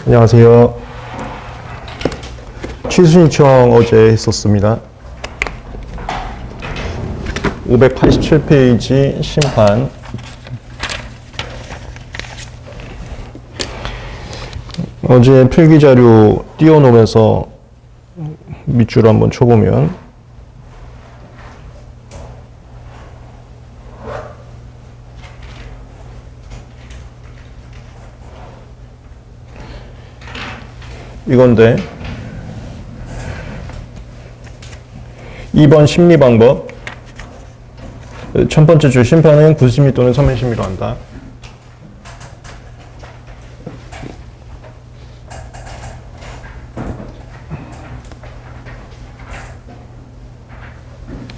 안녕하세요. 취소 신청 어제 했었습니다. 587페이지 심판. 어제 필기자료 띄워놓으면서 밑줄 한번 쳐보면 이건데 2번 심리방법. 첫 번째 줄 심판은 구심리 또는 서면심리로 한다.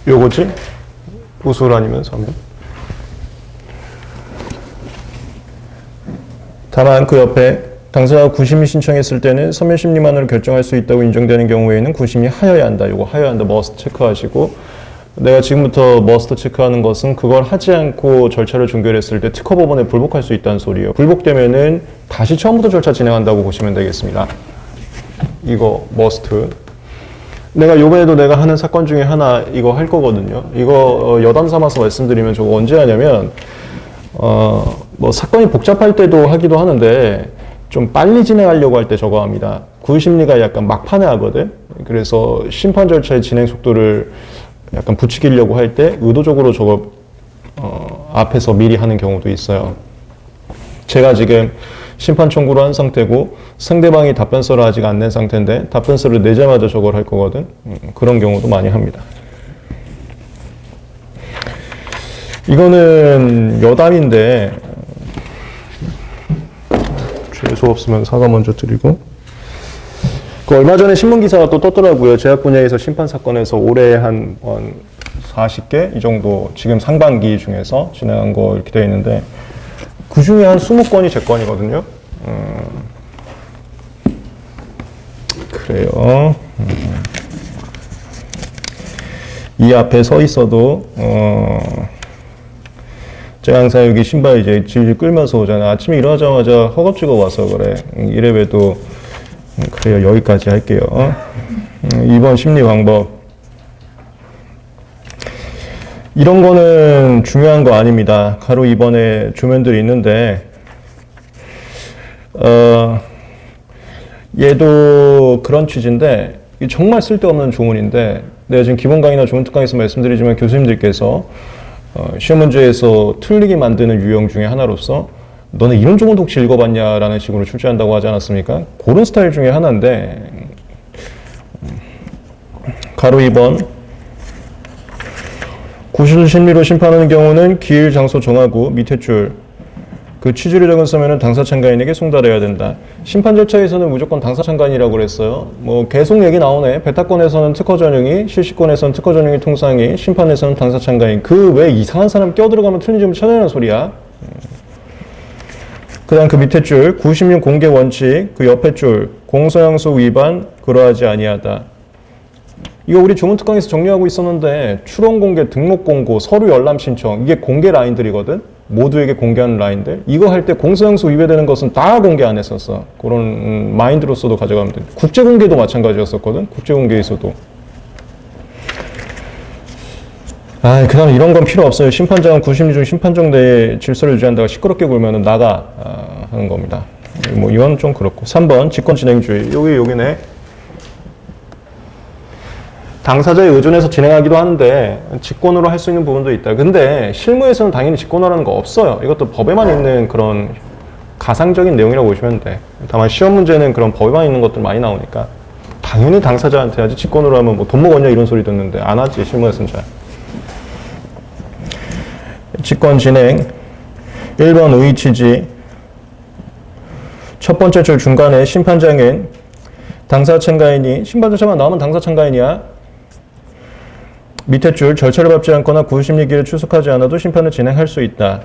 요거지? 우술 아니면 서면. 다만 그 옆에 당사자가 구심리 신청했을 때는 서면 심리만으로 결정할 수 있다고 인정되는 경우에는 구심리 하여야 한다. 요거 하여야 한다. 머스트 체크하시고, 내가 지금부터 머스트 체크하는 것은 그걸 하지 않고 절차를 종결했을 때 특허 법원에 불복할 수 있다는 소리예요. 불복되면은 다시 처음부터 절차 진행한다고 보시면 되겠습니다. 이거 머스트. 내가 요번에도 내가 하는 사건 중에 하나 이거 할 거거든요. 이거 여담 삼아서 말씀드리면 저거 언제 하냐면 뭐 사건이 복잡할 때도 하기도 하는데 좀 빨리 진행하려고 할 때 저거 합니다. 구심리가 약간 막판에 하거든. 그래서 심판 절차의 진행 속도를 약간 부추기려고 할 때 의도적으로 저거 앞에서 미리 하는 경우도 있어요. 제가 지금 심판 청구를 한 상태고 상대방이 답변서를 아직 안 낸 상태인데 답변서를 내자마자 저걸 할 거거든. 그런 경우도 많이 합니다. 이거는 여담인데 죄수 없으면 사과 먼저 드리고, 그 얼마 전에 신문 기사가 또 떴더라고요. 제약 분야에서 심판 사건에서 올해 한 40개 이 정도 지금 상반기 중에서 진행한 거 이렇게 되어 있는데 그 중에 한 20건이 제 건이거든요. 그래요. 이 앞에 서 있어도 제가 항상 여기 신발 이제 질질 끌면서 오잖아. 아침에 일어나자마자 허겁지겁 와서 그래. 이래봬도 그래요. 여기까지 할게요. 2번 심리 방법. 이런 거는 중요한 거 아닙니다. 가로 2번에 조면들이 있는데 얘도 그런 취지인데 정말 쓸데없는 조문인데 내가 지금 기본 강의나 좋은 특강에서 말씀드리지만 교수님들께서 시험 문제에서 틀리게 만드는 유형 중에 하나로서 너네 이런 조문도 혹시 읽어봤냐라는 식으로 출제한다고 하지 않았습니까? 그런 스타일 중에 하나인데 가로 2번 구실 심리로 심판하는 경우는 기일 장소 정하고 밑에 줄 그 취지를 적은 서면은 당사 참가인에게 송달해야 된다. 심판 절차에서는 무조건 당사 참가인이라고 그랬어요. 뭐 계속 얘기 나오네. 베타권에서는 특허 전형이, 실시권에서는 특허 전형이 통상이, 심판에서는 당사 참가인. 그 왜 이상한 사람 껴들어가면 틀린 점을 찾아내는 소리야. 그 다음 그 밑에 줄 96 공개 원칙, 그 옆에 줄 공소양수 위반 그러하지 아니하다. 이거 우리 조문 특강에서 정리하고 있었는데 출원 공개, 등록 공고, 서류 열람 신청 이게 공개 라인들이거든. 모두에게 공개하는 라인들. 이거 할 때 공소양수 위배되는 것은 다 공개 안 했었어. 그런 마인드로서도 가져가면 돼. 국제 공개도 마찬가지였었거든. 국제 공개에서도. 그다음 이런 건 필요 없어요. 심판장은 구심리 중 심판정 내에 질서를 유지한다가 시끄럽게 굴면은 나가 하는 겁니다. 뭐 이건 좀 그렇고. 3번 직권 진행주의. 여기네. 당사자에 의존해서 진행하기도 하는데 직권으로 할 수 있는 부분도 있다. 근데 실무에서는 당연히 직권으로는 거 없어요. 이것도 법에만 있는 그런 가상적인 내용이라고 보시면 돼. 다만 시험 문제는 그런 법에만 있는 것들 많이 나오니까 당연히 당사자한테 하지 직권으로 하면 뭐 돈 먹었냐 이런 소리 듣는데 안 하지 실무에서는 잘. 직권 진행 1번 의의 취지. 첫 번째 줄 중간에 심판장은 당사 참가인이 심판 절차만 나오면 당사 참가인이야. 밑에 줄 절차를 밟지 않거나 구심리기를 출석하지 않아도 심판을 진행할 수 있다.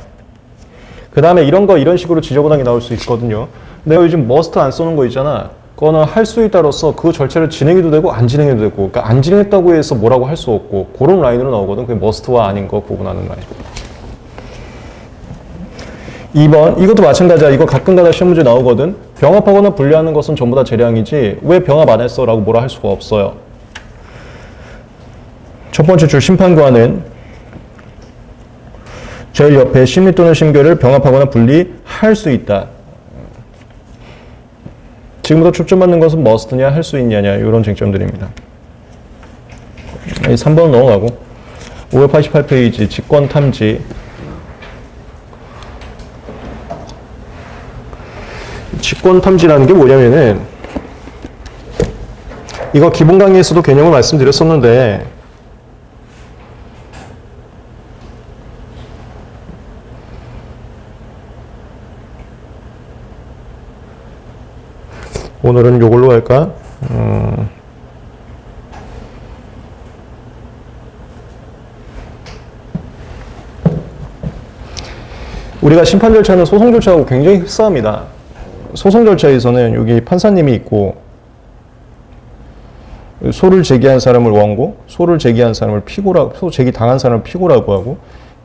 그 다음에 이런 식으로 지저분하게 나올 수 있거든요. 내가 요즘 머스트 안 써놓은 거 있잖아. 그거는 할 수 있다로서 그 절차를 진행해도 되고 안 진행해도 되고, 그러니까 안 진행했다고 해서 뭐라고 할 수 없고 그런 라인으로 나오거든. 그게 머스트와 아닌 거 구분하는 라인. 2번 이것도 마찬가지야. 이거 가끔가다 시험 문제 나오거든. 병합하거나 분리하는 것은 전부 다 재량이지 왜 병합 안 했어? 라고 뭐라 할 수가 없어요. 첫 번째 줄 심판관은 제일 옆에 심리 또는 심결을 병합하거나 분리할 수 있다. 지금부터 초점받는 것은 must냐 할 수 있냐냐 이런 쟁점들입니다. 3번 넘어가고 588페이지 직권 탐지. 직권 탐지라는 게 뭐냐면은 이거 기본 강의에서도 개념을 말씀드렸었는데 오늘은 요걸로 할까? 우리가 심판 절차는 소송 절차하고 굉장히 흡사합니다. 소송 절차에서는 여기 판사님이 있고 소를 제기한 사람을 원고, 소를 제기한 사람을 피고라고, 소 제기 당한 사람을 피고라고 하고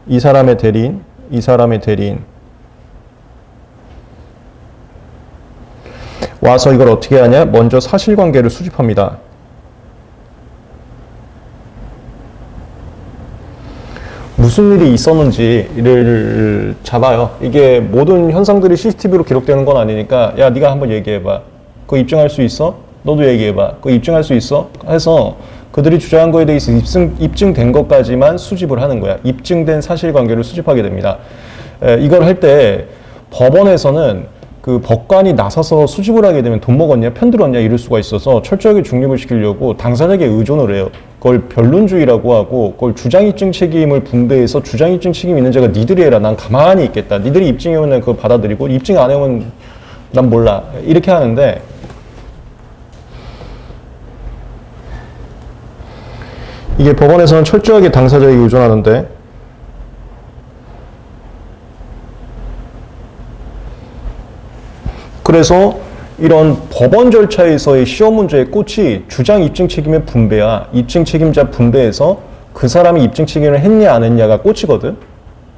이 사람의 대리인, 이 사람의 대리인 와서 이걸 어떻게 하냐? 먼저 사실관계를 수집합니다. 무슨 일이 있었는지를 잡아요. 이게 모든 현상들이 CCTV로 기록되는 건 아니니까 야 네가 한번 얘기해봐. 그거 입증할 수 있어? 너도 얘기해봐. 그거 입증할 수 있어? 해서 그들이 주장한 거에 대해서 입증된 것까지만 수집을 하는 거야. 입증된 사실관계를 수집하게 됩니다. 이걸 할 때 법원에서는 그 법관이 나서서 수집을 하게 되면 돈 먹었냐, 편들었냐 이럴 수가 있어서 철저하게 중립을 시키려고 당사자에게 의존을 해요. 그걸 변론주의라고 하고 그걸 주장입증 책임을 분배해서 주장입증 책임 있는 자가 니들이 해라. 난 가만히 있겠다. 니들이 입증해오면 난 그거 받아들이고 입증 안 해오면 난 몰라. 이렇게 하는데 이게 법원에서는 철저하게 당사자에게 의존하는데 그래서 이런 법원 절차에서의 시험 문제의 꽃이 주장 입증 책임의 분배야. 입증 책임자 분배에서 그 사람이 입증 책임을 했냐 안 했냐가 꽃이거든.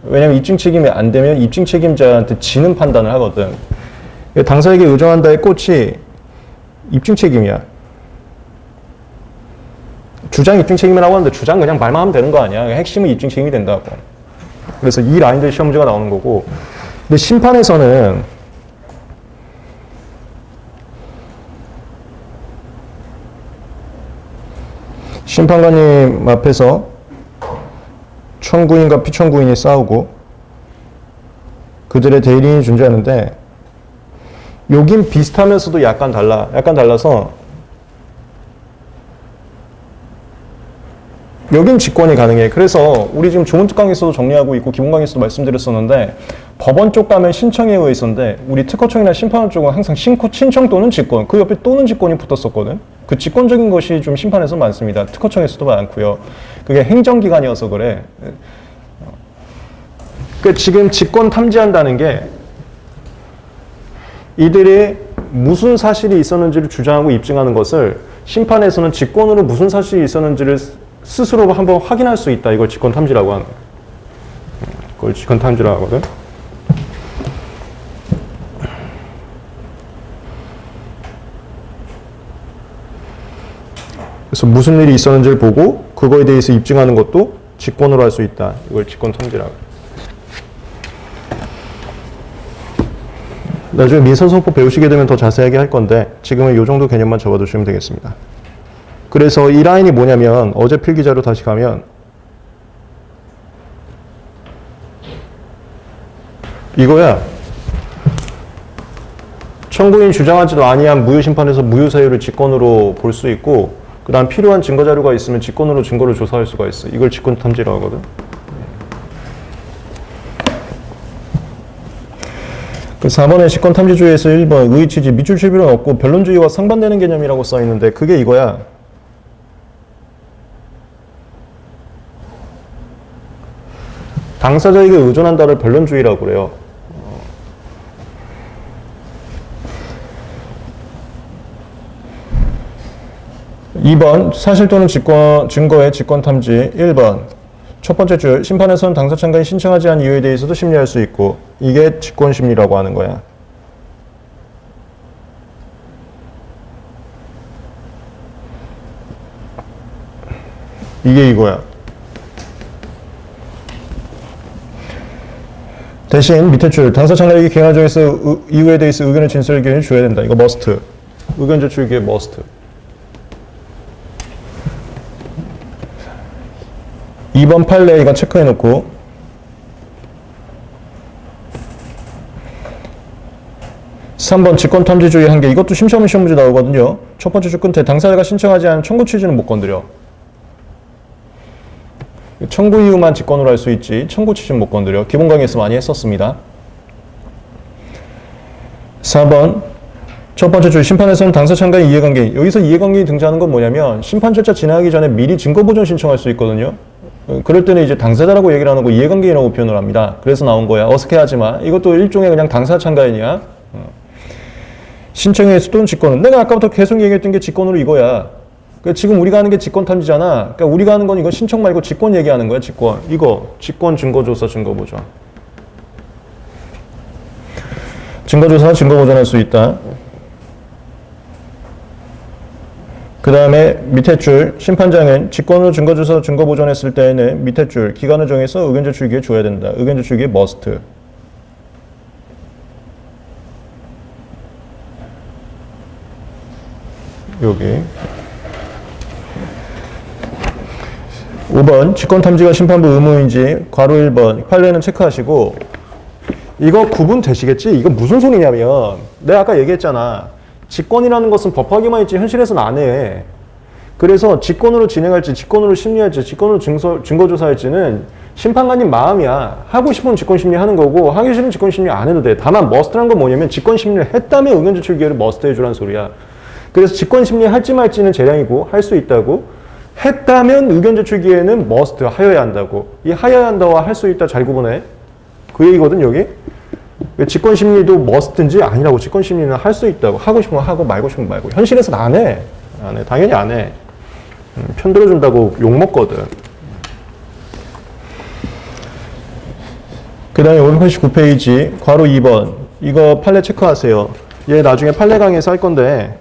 왜냐면 입증 책임이 안 되면 입증 책임자한테 지는 판단을 하거든. 당사에게 의존한다의 꽃이 입증 책임이야. 주장 입증 책임이라고 하는데 주장 그냥 말만 하면 되는 거 아니야. 핵심은 입증 책임이 된다고. 그래서 이 라인들 시험 문제가 나오는 거고. 근데 심판에서는 심판관님 앞에서 청구인과 피청구인이 싸우고 그들의 대리인이 존재하는데 여긴 비슷하면서도 약간 달라. 약간 달라서 여긴 직권이 가능해. 그래서 우리 지금 좋은 특강에서도 정리하고 있고 기본 강의에서도 말씀드렸었는데 법원 쪽 가면 신청에 의해서인데 우리 특허청이나 심판원 쪽은 항상 신청 또는 직권 그 옆에 또는 직권이 붙었었거든. 그 직권적인 것이 좀 심판에서 많습니다. 특허청에서도 많고요. 그게 행정기관이어서 그래. 그 지금 직권 탐지한다는 게 이들이 무슨 사실이 있었는지를 주장하고 입증하는 것을 심판에서는 직권으로 무슨 사실이 있었는지를 스스로 한번 확인할 수 있다. 이걸 직권 탐지라고 하는 거야. 그걸 직권 탐지라고 하거든. 그래서 무슨 일이 있었는지를 보고 그거에 대해서 입증하는 것도 직권으로 할 수 있다. 이걸 직권 탐지라고. 나중에 민사소송법 배우시게 되면 더 자세하게 할 건데 지금은 이 정도 개념만 적어두시면 되겠습니다. 그래서 이 라인이 뭐냐면 어제 필기자료 다시 가면 이거야. 청구인 주장하지도 아니한 무효심판에서 무효사유를 직권으로 볼 수 있고 그 다음 필요한 증거자료가 있으면 직권으로 증거를 조사할 수가 있어. 이걸 직권 탐지라고 하거든. 그 4번의 직권 탐지주의에서 1번 의의취지 밑줄 칠 필요는 없고 변론주의와 상반되는 개념이라고 써있는데 그게 이거야. 당사자에게 의존한다를 변론주의라고 그래요. 2번 사실 또는 증거의 직권 탐지. 1번 첫 번째 줄 심판에서는 당사 참가인이 신청하지 않은 이유에 대해서도 심리할 수 있고 이게 직권 심리라고 하는 거야. 이게 이거야. 대신 밑에 줄 당사 참가자에게 기행을 정해서 이후에 대해서 의견을 진술할 기회를 줘야 된다. 이거 must. 의견 제출 기회 must. 2번 판례 이건 체크해 놓고 3번 직권탐지주의 한계 이것도 심시험 시험 문제 나오거든요. 첫 번째 줄 끝에 당사자가 신청하지 않은 청구 취지는 못 건드려. 청구 이유만 직권으로 할 수 있지 청구 취지는 못 건드려. 기본 강의에서 많이 했었습니다. 4번 첫 번째 줄 심판에서는 당사 참가의 이해관계. 여기서 이해관계이 등장하는 건 뭐냐면 심판 절차 진행하기 전에 미리 증거 보존 신청할 수 있거든요. 그럴 때는 이제 당사자라고 얘기를 안 하고 이해관계인이라고 표현을 합니다. 그래서 나온 거야. 어색해하지 마. 이것도 일종의 그냥 당사 참가인이야. 신청의 수도는 직권은 내가 아까부터 계속 얘기했던 게 직권으로 이거야. 그러니까 지금 우리가 하는 게 직권 탐지잖아. 그러니까 우리가 하는 건 이거 신청 말고 직권 얘기하는 거야. 직권. 이거 직권 증거조사 증거보존. 증거조사 증거보존할 수 있다. 그 다음에 밑에 줄 심판장은 직권으로 증거조사 증거보존했을 때에는 밑에 줄 기간을 정해서 의견 제출기에 줘야 된다. 의견 제출기에 must. 여기 5번 직권탐지가 심판부 의무인지 괄호 1번 판례는 체크하시고 이거 구분 되시겠지? 이거 무슨 소리냐면 내가 아까 얘기했잖아. 직권이라는 것은 법하기만 있지 현실에서는 안 해. 그래서 직권으로 진행할지 직권으로 심리할지 직권으로 증거조사할지는 심판관님 마음이야. 하고 싶으면 직권심리 하는 거고 하기 싫으면 직권심리 안 해도 돼. 다만 머스트란 건 뭐냐면 직권심리를 했다면 의견 제출 기회를 머스트 해주라는 소리야. 그래서 직권심리 할지 말지는 재량이고 할 수 있다고 했다면 의견 제출 기회는 머스트 하여야 한다고. 이 하여야 한다와 할 수 있다 잘 구분해. 그 얘기거든 여기. 직권심리도 머스트인지 아니라고. 직권심리는 할 수 있다고. 하고 싶으면 하고 말고 싶으면 말고. 현실에서는 안 해. 안 해. 당연히 안 해. 편 들어준다고 욕먹거든. 그 다음에 589페이지 괄호 2번 이거 판례 체크하세요. 얘 나중에 판례 강의에서 할 건데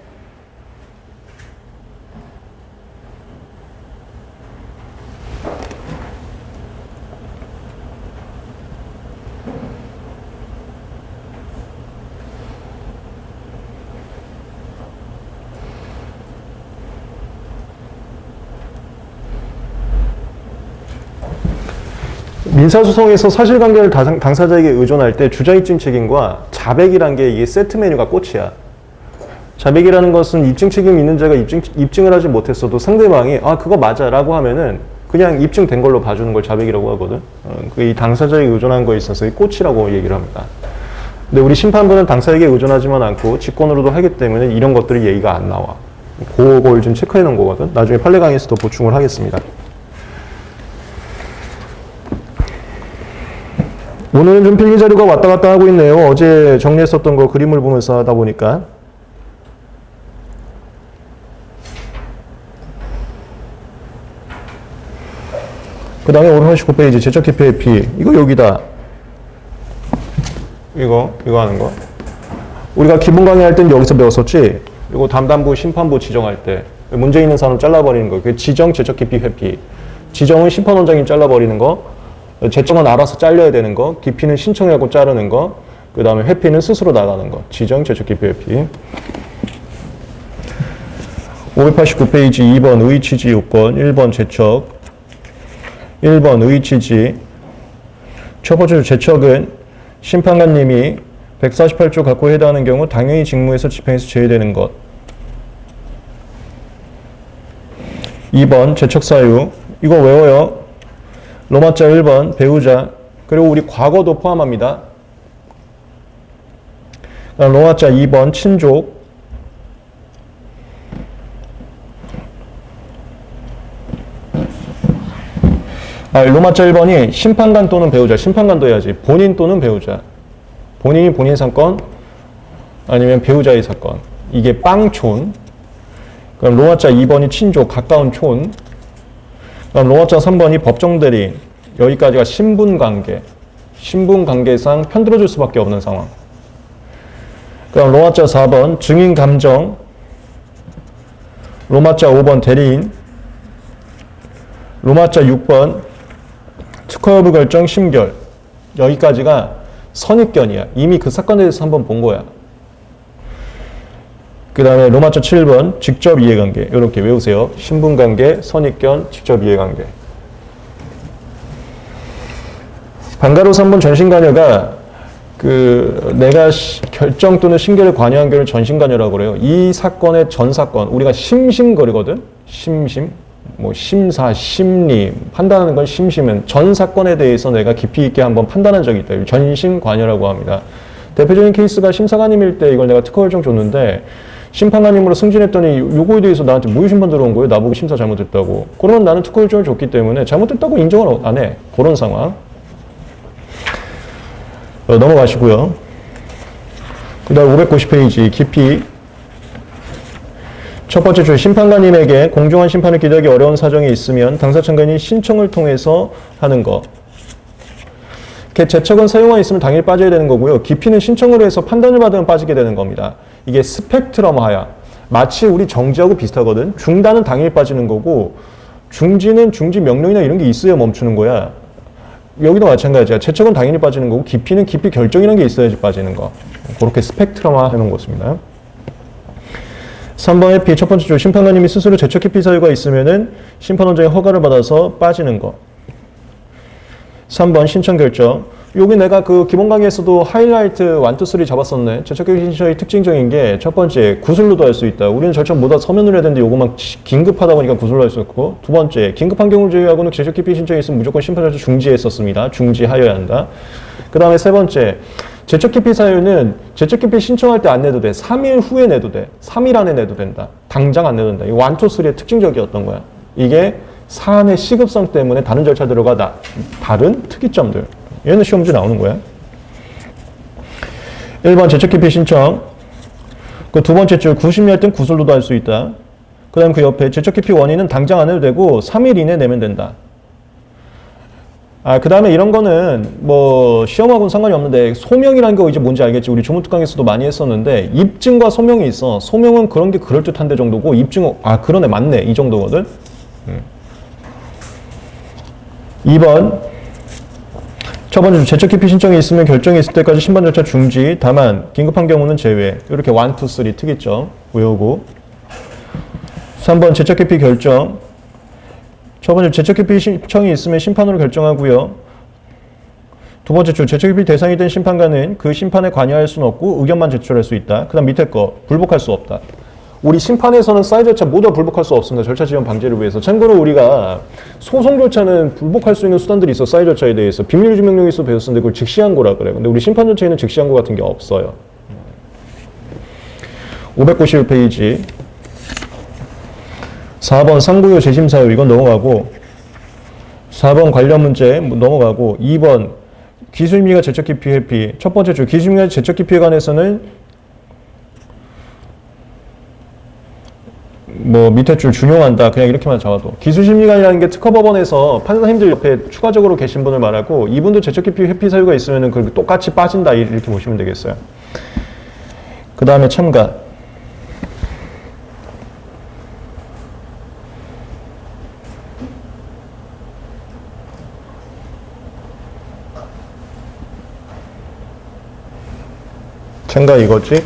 민사소송에서 사실관계를 당사자에게 의존할 때 주장입증 책임과 자백이란 게 이게 세트 메뉴가 꽃이야. 자백이라는 것은 입증 책임 있는 자가 입증을 하지 못했어도 상대방이 아 그거 맞아 라고 하면은 그냥 입증된 걸로 봐주는 걸 자백이라고 하거든. 이 당사자에게 의존한 거에 있어서 꽃이라고 얘기를 합니다. 근데 우리 심판부는 당사자에게 의존하지만 않고 직권으로도 하기 때문에 이런 것들이 얘기가 안 나와. 그걸 좀 체크해 놓은 거거든. 나중에 판례 강의에서 더 보충을 하겠습니다. 오늘은 좀 필기 자료가 왔다 갔다 하고 있네요. 어제 정리했었던 거 그림을 보면서 하다 보니까. 그 다음에 589페이지 제적 기피의 피. 이거 여기다. 이거 하는 거. 우리가 기본 강의 할 때는 여기서 배웠었지? 이거 담당부, 심판부 지정할 때. 문제 있는 사람 잘라버리는 거. 그 지정, 제적 기피, 회피. 지정은 심판원장님 잘라버리는 거. 제청은 알아서 잘려야 되는 거, 기피는 신청하고 자르는 거, 그 다음에 회피는 스스로 나가는 거. 지정, 제적, 기피, 회피. 589페이지 2번 의취지 요건, 1번 제척, 1번 의취지. 첫 번째 제척은 심판관님이 148조 갖고 해당하는 경우 당연히 직무에서 집행에서 제외되는 것. 2번 제척 사유. 이거 외워요. 로마자 1번 배우자 그리고 우리 과거도 포함합니다. 로마자 2번 친족 로마자 1번이 심판관 또는 배우자 심판관도 해야지 본인 또는 배우자 본인이 본인 사건 아니면 배우자의 사건 이게 빵촌 그럼 로마자 2번이 친족 가까운 촌 그럼 로마자 3번이 법정대리인 여기까지가 신분관계 신분관계상 편들어줄 수밖에 없는 상황 그럼 로마자 4번 증인감정 로마자 5번 대리인 로마자 6번 특허 여부 결정 심결. 여기까지가 선입견이야. 이미 그 사건에 대해서 한번 본 거야. 그 다음에 로마자 7번 직접 이해관계. 이렇게 외우세요. 신분관계, 선입견, 직접 이해관계. 방가로서 3번 전신관여가 내가 결정 또는 심결에 관여한 결을 전신관여라고 그래요. 이 사건의 전 사건, 우리가 심심거리거든? 심심, 심사, 심리, 판단하는 건 심심은 전 사건에 대해서 내가 깊이 있게 한번 판단한 적이 있다. 전신관여라고 합니다. 대표적인 케이스가 심사관님일 때 이걸 내가 특허 결정 줬는데 심판관님으로 승진했더니 요거에 대해서 나한테 무효 심판 들어온 거예요. 나보고 심사 잘못했다고. 그러면 나는 특허 결정을 줬기 때문에 잘못했다고 인정을 안 해. 그런 상황. 넘어가시고요. 그 다음 590페이지 깊이. 첫 번째 줄 심판관님에게 공정한 심판을 기대하기 어려운 사정이 있으면 당사 참관인이 신청을 통해서 하는 거. 제척은 사용화 있으면 당연히 빠져야 되는 거고요. 깊이는 신청을 해서 판단을 받으면 빠지게 되는 겁니다. 이게 스펙트럼화야. 마치 우리 정지하고 비슷하거든. 중단은 당연히 빠지는 거고 중지는 중지 명령이나 이런 게 있어야 멈추는 거야. 여기도 마찬가지야. 제척은 당연히 빠지는 거고 깊이는 깊이 결정이라는 게 있어야지 빠지는 거. 그렇게 스펙트럼화 해놓은 것입니다. 3번의 B 첫 번째 줄 심판관님이 스스로 제척 깊이 사유가 있으면은 심판원장의 허가를 받아서 빠지는 거. 3번 신청 결정. 여기 내가 그 기본 강의에서도 하이라이트 1, 2, 3 잡았었네. 제척 깊이 신청의 특징적인 게 첫 번째 구술로도 할 수 있다. 우리는 절차 뭐다 서면으로 해야 되는데 요거만 긴급하다 보니까 구술로 할 수 있고. 두 번째 긴급한 경우를 제외하고는 제척 깊이 신청이 있으면 무조건 심판 절차 중지했었습니다. 중지하여야 한다. 그 다음에 세 번째 제척 깊이 사유는 제척 깊이 신청할 때 안 내도 돼. 3일 후에 내도 돼. 3일 안에 내도 된다. 당장 안 내도 된다. 이 1, 2, 3의 특징적이었던 거야. 이게 사안의 시급성 때문에 다른 절차들과 다른 특이점들. 얘는 시험 문제 나오는 거야. 1번 제척 깊이 신청. 그 두 번째 줄 구심리 할 땐 구술로도 할 수 있다. 그 다음 그 옆에 제척 깊이 원인은 당장 안 해도 되고 3일 이내에 내면 된다. 그 다음에 이런 거는 시험하고는 상관이 없는데 소명이라는 거 이제 뭔지 알겠지. 우리 조문특강에서도 많이 했었는데 입증과 소명이 있어. 소명은 그런 게 그럴듯한데 정도고 입증은 그러네 맞네 이 정도거든. 2번 첫 번째 제척 깊이 신청이 있으면 결정이 있을 때까지 심판 절차 중지. 다만 긴급한 경우는 제외. 이렇게 1, 2, 3 특이점 외우고. 3번 제척 깊이 결정. 첫 번째 제척 깊이 신청이 있으면 심판으로 결정하고요. 두 번째 줄 제척 깊이 대상이 된 심판관은 그 심판에 관여할 수는 없고 의견만 제출할 수 있다. 그 다음 밑에 거 불복할 수 없다. 우리 심판에서는 사유 절차 모두 불복할 수 없습니다. 절차 지연 방지를 위해서. 참고로 우리가 소송 절차는 불복할 수 있는 수단들이 있어. 사유 절차에 대해서. 비밀유지 명령이 있어 배웠었는데 그걸 즉시항고라 그래. 근데 우리 심판 절차에는 즉시항고 같은 게 없어요. 591페이지 4번 상부요 재심사유 이건 넘어가고 4번 관련 문제 넘어가고 2번 기술미가 제척 깊이 회피. 첫 번째 줄 기술미가 제척 깊이에 관해서는 밑에 줄 준용한다. 그냥 이렇게만 잡아도. 기술심리관이라는 게 특허법원에서 판사님들 옆에 추가적으로 계신 분을 말하고 이분도 제척 깊이 회피 사유가 있으면은 그 똑같이 빠진다. 이렇게 보시면 되겠어요. 그 다음에 참가. 참가 이거지?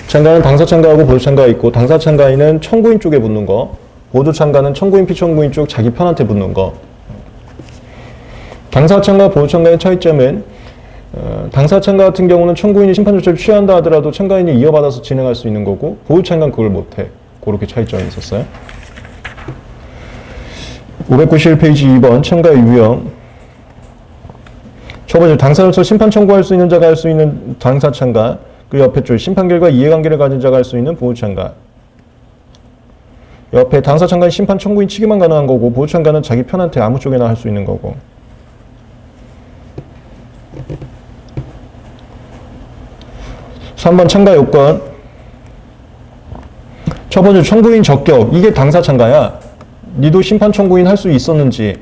참가는 당사 참가하고 보조 참가가 있고 당사 참가인은 청구인 쪽에 붙는 거, 보조 참가는 청구인 피청구인 쪽 자기 편한테 붙는 거. 당사 참가 보조 참가의 차이점은 당사 참가 같은 경우는 청구인이 심판 조치를 취한다 하더라도 참가인이 이어받아서 진행할 수 있는 거고 보조 참가는 그걸 못해. 그렇게 차이점이 있었어요. 591페이지 2번 참가의 유형. 첫 번째 당사로서 심판 청구할 수 있는 자가 할 수 있는 당사 참가. 그 옆에 줄 심판 결과 이해관계를 가진 자가 할 수 있는 보호 참가. 옆에 당사 참가는 심판 청구인 측에만 가능한 거고 보호 참가는 자기 편한테 아무 쪽에나 할 수 있는 거고. 3번 참가 요건. 첫 번째 청구인 적격. 이게 당사 참가야. 니도 심판 청구인 할 수 있었는지.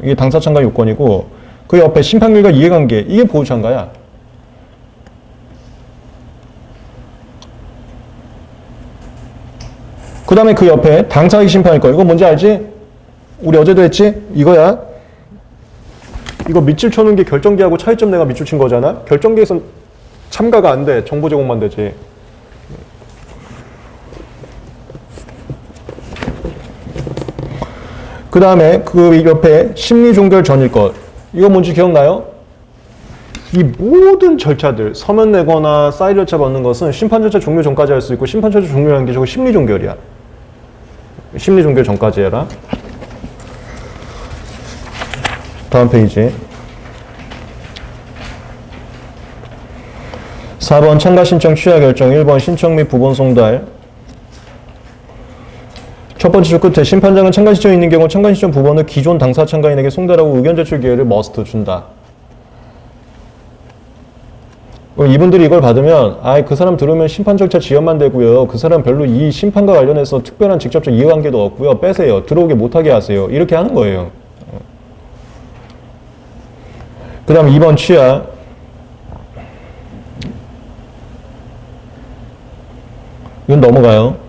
이게 당사 참가 요건이고 그 옆에 심판 결과 이해관계. 이게 보호 참가야. 그 다음에 그 옆에 당사자에게 심판할 거. 이거 뭔지 알지? 우리 어제도 했지? 이거야. 이거 밑줄 쳐놓은 게 결정기하고 차이점 내가 밑줄 친 거잖아? 결정기에선 참가가 안 돼. 정보 제공만 되지. 그 다음에 그 옆에 심리종결 전일 것. 이거 뭔지 기억나요? 이 모든 절차들, 서면 내거나 사인 절차 받는 것은 심판 절차 종료 전까지 할 수 있고, 심판 절차 종료하는 게 저거 심리종결이야. 심리종결 전까지 해라. 다음 페이지. 4번 참가 신청 취하 결정, 1번 신청 및 부본 송달. 첫 번째 줄 끝에 심판장은 참가 신청이 있는 경우 참가 신청 부본을 기존 당사 참가인에게 송달하고 의견 제출 기회를 머스트 준다. 이분들이 이걸 받으면 그 사람 들으면 심판 절차 지연만 되고요. 그 사람 별로 이 심판과 관련해서 특별한 직접적 이해관계도 없고요. 빼세요. 들어오게 못하게 하세요. 이렇게 하는 거예요. 그 다음 2번 취하. 이건 넘어가요.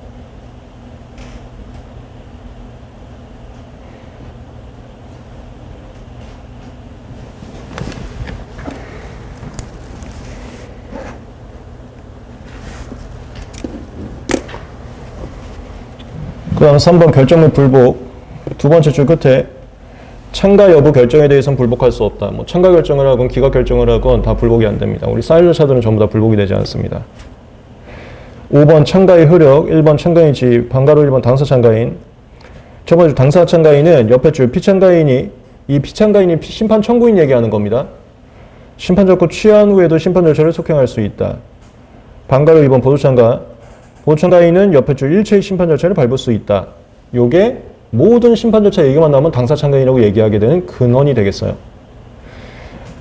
그 다음 3번 결정 및 불복. 두 번째 줄 끝에 참가 여부 결정에 대해서는 불복할 수 없다. 뭐 참가 결정을 하건 기각 결정을 하건 다 불복이 안 됩니다. 우리 사인 절차들은 전부 다 불복이 되지 않습니다. 5번 참가의 효력, 1번 참가인 지위, 반가로 1번 당사 참가인. 첫 번째 당사 참가인은 옆에 줄 피참가인이, 이 피참가인이 심판 청구인 얘기하는 겁니다. 심판 절차 취한 후에도 심판 절차를 속행할 수 있다. 반가로 2번 보조참가. 보조참가인은 옆에 줄 일체의 심판 절차를 밟을 수 있다. 요게 모든 심판 절차 얘기만 나오면 당사 참가인이라고 얘기하게 되는 근원이 되겠어요.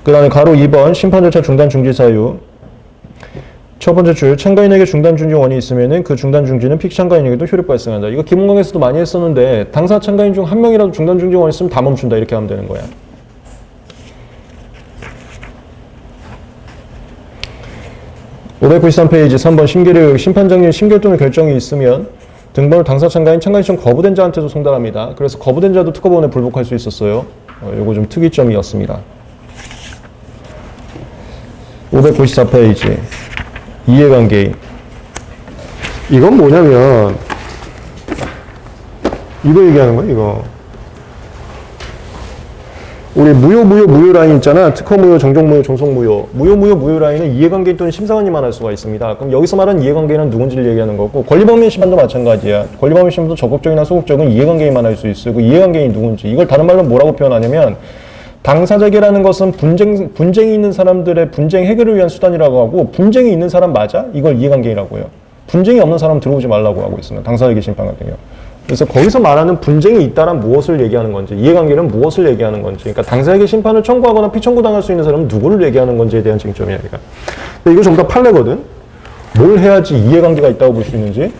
그 다음에 가로 2번 심판 절차 중단 중지 사유. 첫 번째 줄 참가인에게 중단 중지 원이 있으면은 그 중단 중지는 피참가인에게도 효력 발생한다. 이거 기본강에서도 많이 했었는데 당사 참가인 중 한 명이라도 중단 중지 원이 있으면 다 멈춘다. 이렇게 하면 되는 거야. (593페이지) 3번 심계력. 심판장님 심결 또는 결정이 있으면 등본을 당사 참가인 참가 신청 거부된 자한테도 송달합니다. 그래서 거부된 자도 특허법원에 불복할 수 있었어요. 요거 좀 특이점이었습니다. 594페이지 이해관계인. 이건 뭐냐면 이거 얘기하는 거야. 이거 우리 무효 라인 있잖아. 특허 무효, 정정 무효, 종속 무효. 무효 라인은 이해관계인 또는 심사관님만 할 수가 있습니다. 그럼 여기서 말하는 이해관계인은 누군지를 얘기하는 거고, 권리범위 심판도 마찬가지야. 권리범위 심판도 적극적이나 소극적인 이해관계인만 할 수 있어요. 그 이해관계인이 누군지. 이걸 다른 말로 뭐라고 표현하냐면 당사자계라는 것은 분쟁이 있는 사람들의 분쟁 해결을 위한 수단이라고 하고, 분쟁이 있는 사람 맞아? 이걸 이해관계인이라고 해요. 분쟁이 없는 사람 들어오지 말라고 하고 있습니다. 당사자계 심판 같은 경우. 그래서 거기서 말하는 분쟁이 있다란 무엇을 얘기하는 건지, 이해관계는 무엇을 얘기하는 건지, 그러니까 당사자계 심판을 청구하거나 피청구당할 수 있는 사람은 누구를 얘기하는 건지에 대한 쟁점이야, 이거. 근데 이거 전부 다 판례거든. 뭘 해야지 이해관계가 있다고 볼 수 있는지.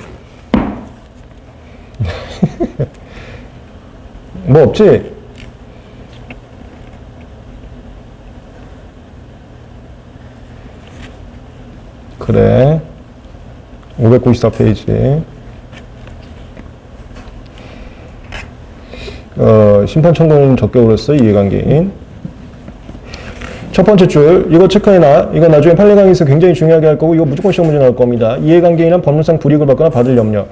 뭐 없지? 그래. 594페이지. 심판 청구는 적격으로 했어. 이해관계인. 첫 번째 줄 이거 체크해놔. 이거 나중에 판례 강의에서 굉장히 중요하게 할 거고, 이거 무조건 시험 문제 나올 겁니다. 이해관계인은 법률상 불이익을 받거나 받을 염려.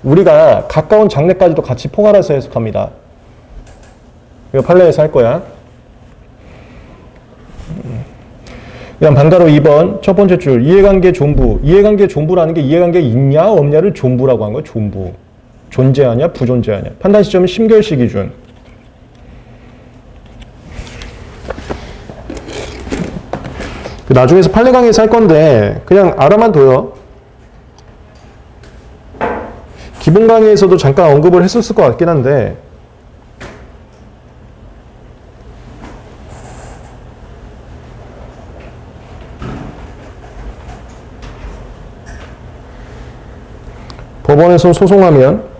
우리가 가까운 장래까지도 같이 포괄해서 해석합니다. 이거 판례에서 할 거야. 그다음 반가로 2번 첫 번째 줄 이해관계 존부. 이해관계 존부라는 게 이해관계 있냐 없냐를 존부라고 한 거야. 존부. 존재하냐 부존재하냐. 판단 시점은 심결시 기준. 나중에서 판례 강의에서 할 건데 그냥 알아만 둬요. 기본 강의에서도 잠깐 언급을 했었을 것 같긴 한데, 법원에서 소송하면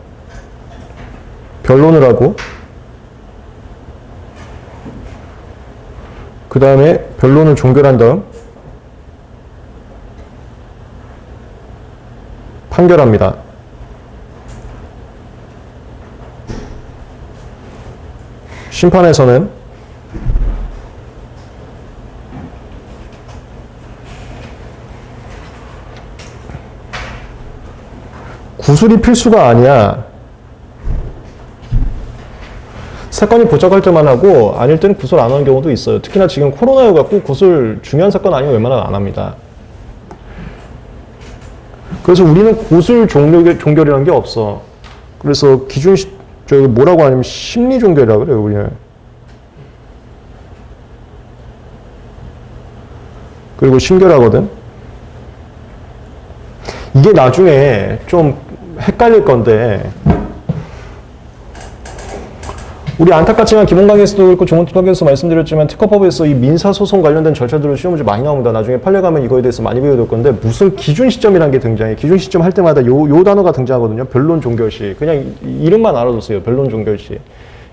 변론을 하고, 그 다음에 변론을 종결한 다음 판결합니다. 심판에서는 구술이 필수가 아니야. 사건이 보짝할 때만 하고 아닐 때는 구술 안 하는 경우도 있어요. 특히나 지금 코로나여갖고 구술 중요한 사건 아니면 웬만하면 안 합니다. 그래서 우리는 구술 종결이라는 게 없어. 그래서 기준 저기 뭐라고 하냐면 심리 종결이라고 그래요, 우리는. 그리고 심결하거든. 이게 나중에 좀 헷갈릴 건데, 우리 안타깝지만 기본 강의에서도 그렇고 좋은 강의에서 말씀드렸지만 특허법에서 이 민사소송 관련된 절차들을 시험 문제 많이 나옵니다. 나중에 판례 가면 이거에 대해서 많이 배워야 될 건데, 무슨 기준 시점이라는 게 등장해. 기준 시점 할 때마다 요 단어가 등장하거든요. 변론 종결시. 그냥 이름만 알아두세요. 변론 종결시.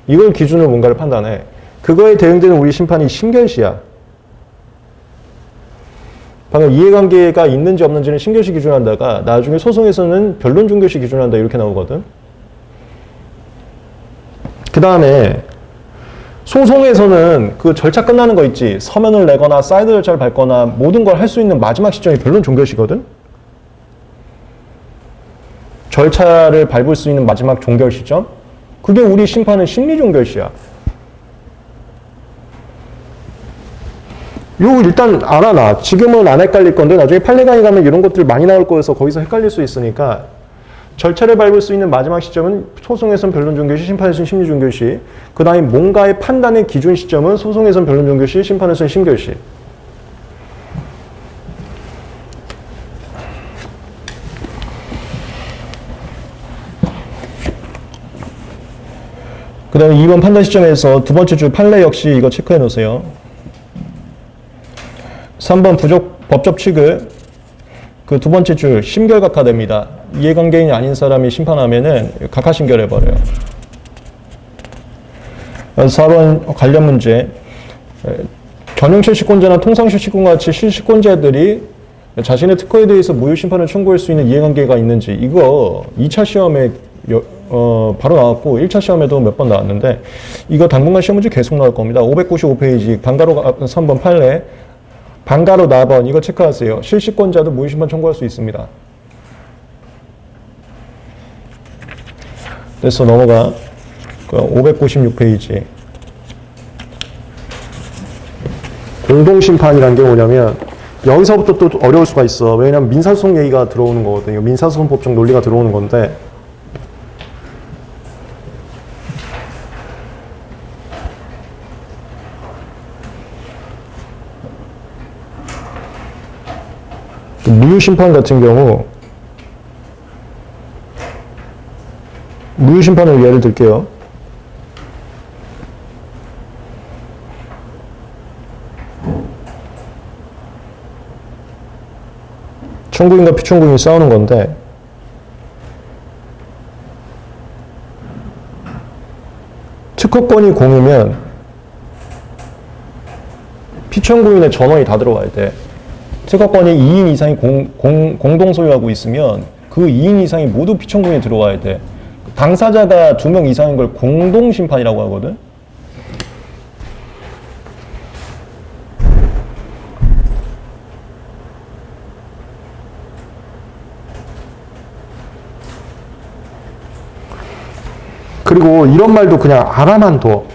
이걸 기준으로 뭔가를 판단해. 그거에 대응되는 우리 심판이 심결시야. 방금 이해관계가 있는지 없는지는 심결시 기준한다가 나중에 소송에서는 변론 종결시 기준한다 이렇게 나오거든. 그 다음에 소송에서는 그 절차 끝나는 거 있지. 서면을 내거나 사이드 절차를 밟거나 모든 걸 할 수 있는 마지막 시점이 변론 종결시거든. 절차를 밟을 수 있는 마지막 종결 시점. 그게 우리 심판은 심리 종결시야. 요 일단 알아놔. 지금은 안 헷갈릴 건데 나중에 판례 강의 가면 이런 것들 많이 나올 거여서 거기서 헷갈릴 수 있으니까 절차를 밟을 수 있는 마지막 시점은 소송에선 변론 종결시, 심판에선 심리 종결시. 그 다음에 뭔가의 판단의 기준 시점은 소송에선 변론 종결시, 심판에선 심결시. 그 다음에 2번 판단 시점에서 두 번째 줄 판례 역시 이거 체크해 놓으세요. 3번 법적 취급. 그 두 번째 줄 심결 각하됩니다. 이해관계인이 아닌 사람이 심판하면은 각하 심결해버려요. 4번 관련 문제. 전용 실시권자나 통상 실시권과 같이 실시권자들이 자신의 특허에 대해서 무효 심판을 청구할 수 있는 이해관계가 있는지 이거 2차 시험에 바로 나왔고 1차 시험에도 몇 번 나왔는데 이거 당분간 시험 문제 계속 나올 겁니다. 595페이지 반가로 3번 판례 반가로 4번 이거 체크하세요. 실시권자도 무효 심판 청구할 수 있습니다. 됐어, 넘어가. 596페이지. 공동심판이란 게 뭐냐면 여기서부터 또 어려울 수가 있어. 왜냐면 민사소송 얘기가 들어오는 거거든요. 민사소송법적 논리가 들어오는 건데 무효심판 같은 경우 무효심판을 예를 들게요. 청구인과 피청구인이 싸우는 건데 특허권이 공이면 피청구인의 전원이 다 들어와야 돼. 특허권이 2인 이상이 공동 소유하고 있으면 그 2인 이상이 모두 피청구인에 들어와야 돼. 당사자가 2명 이상인 걸 공동심판이라고 하거든. 그리고 이런 말도 그냥 알아만 둬.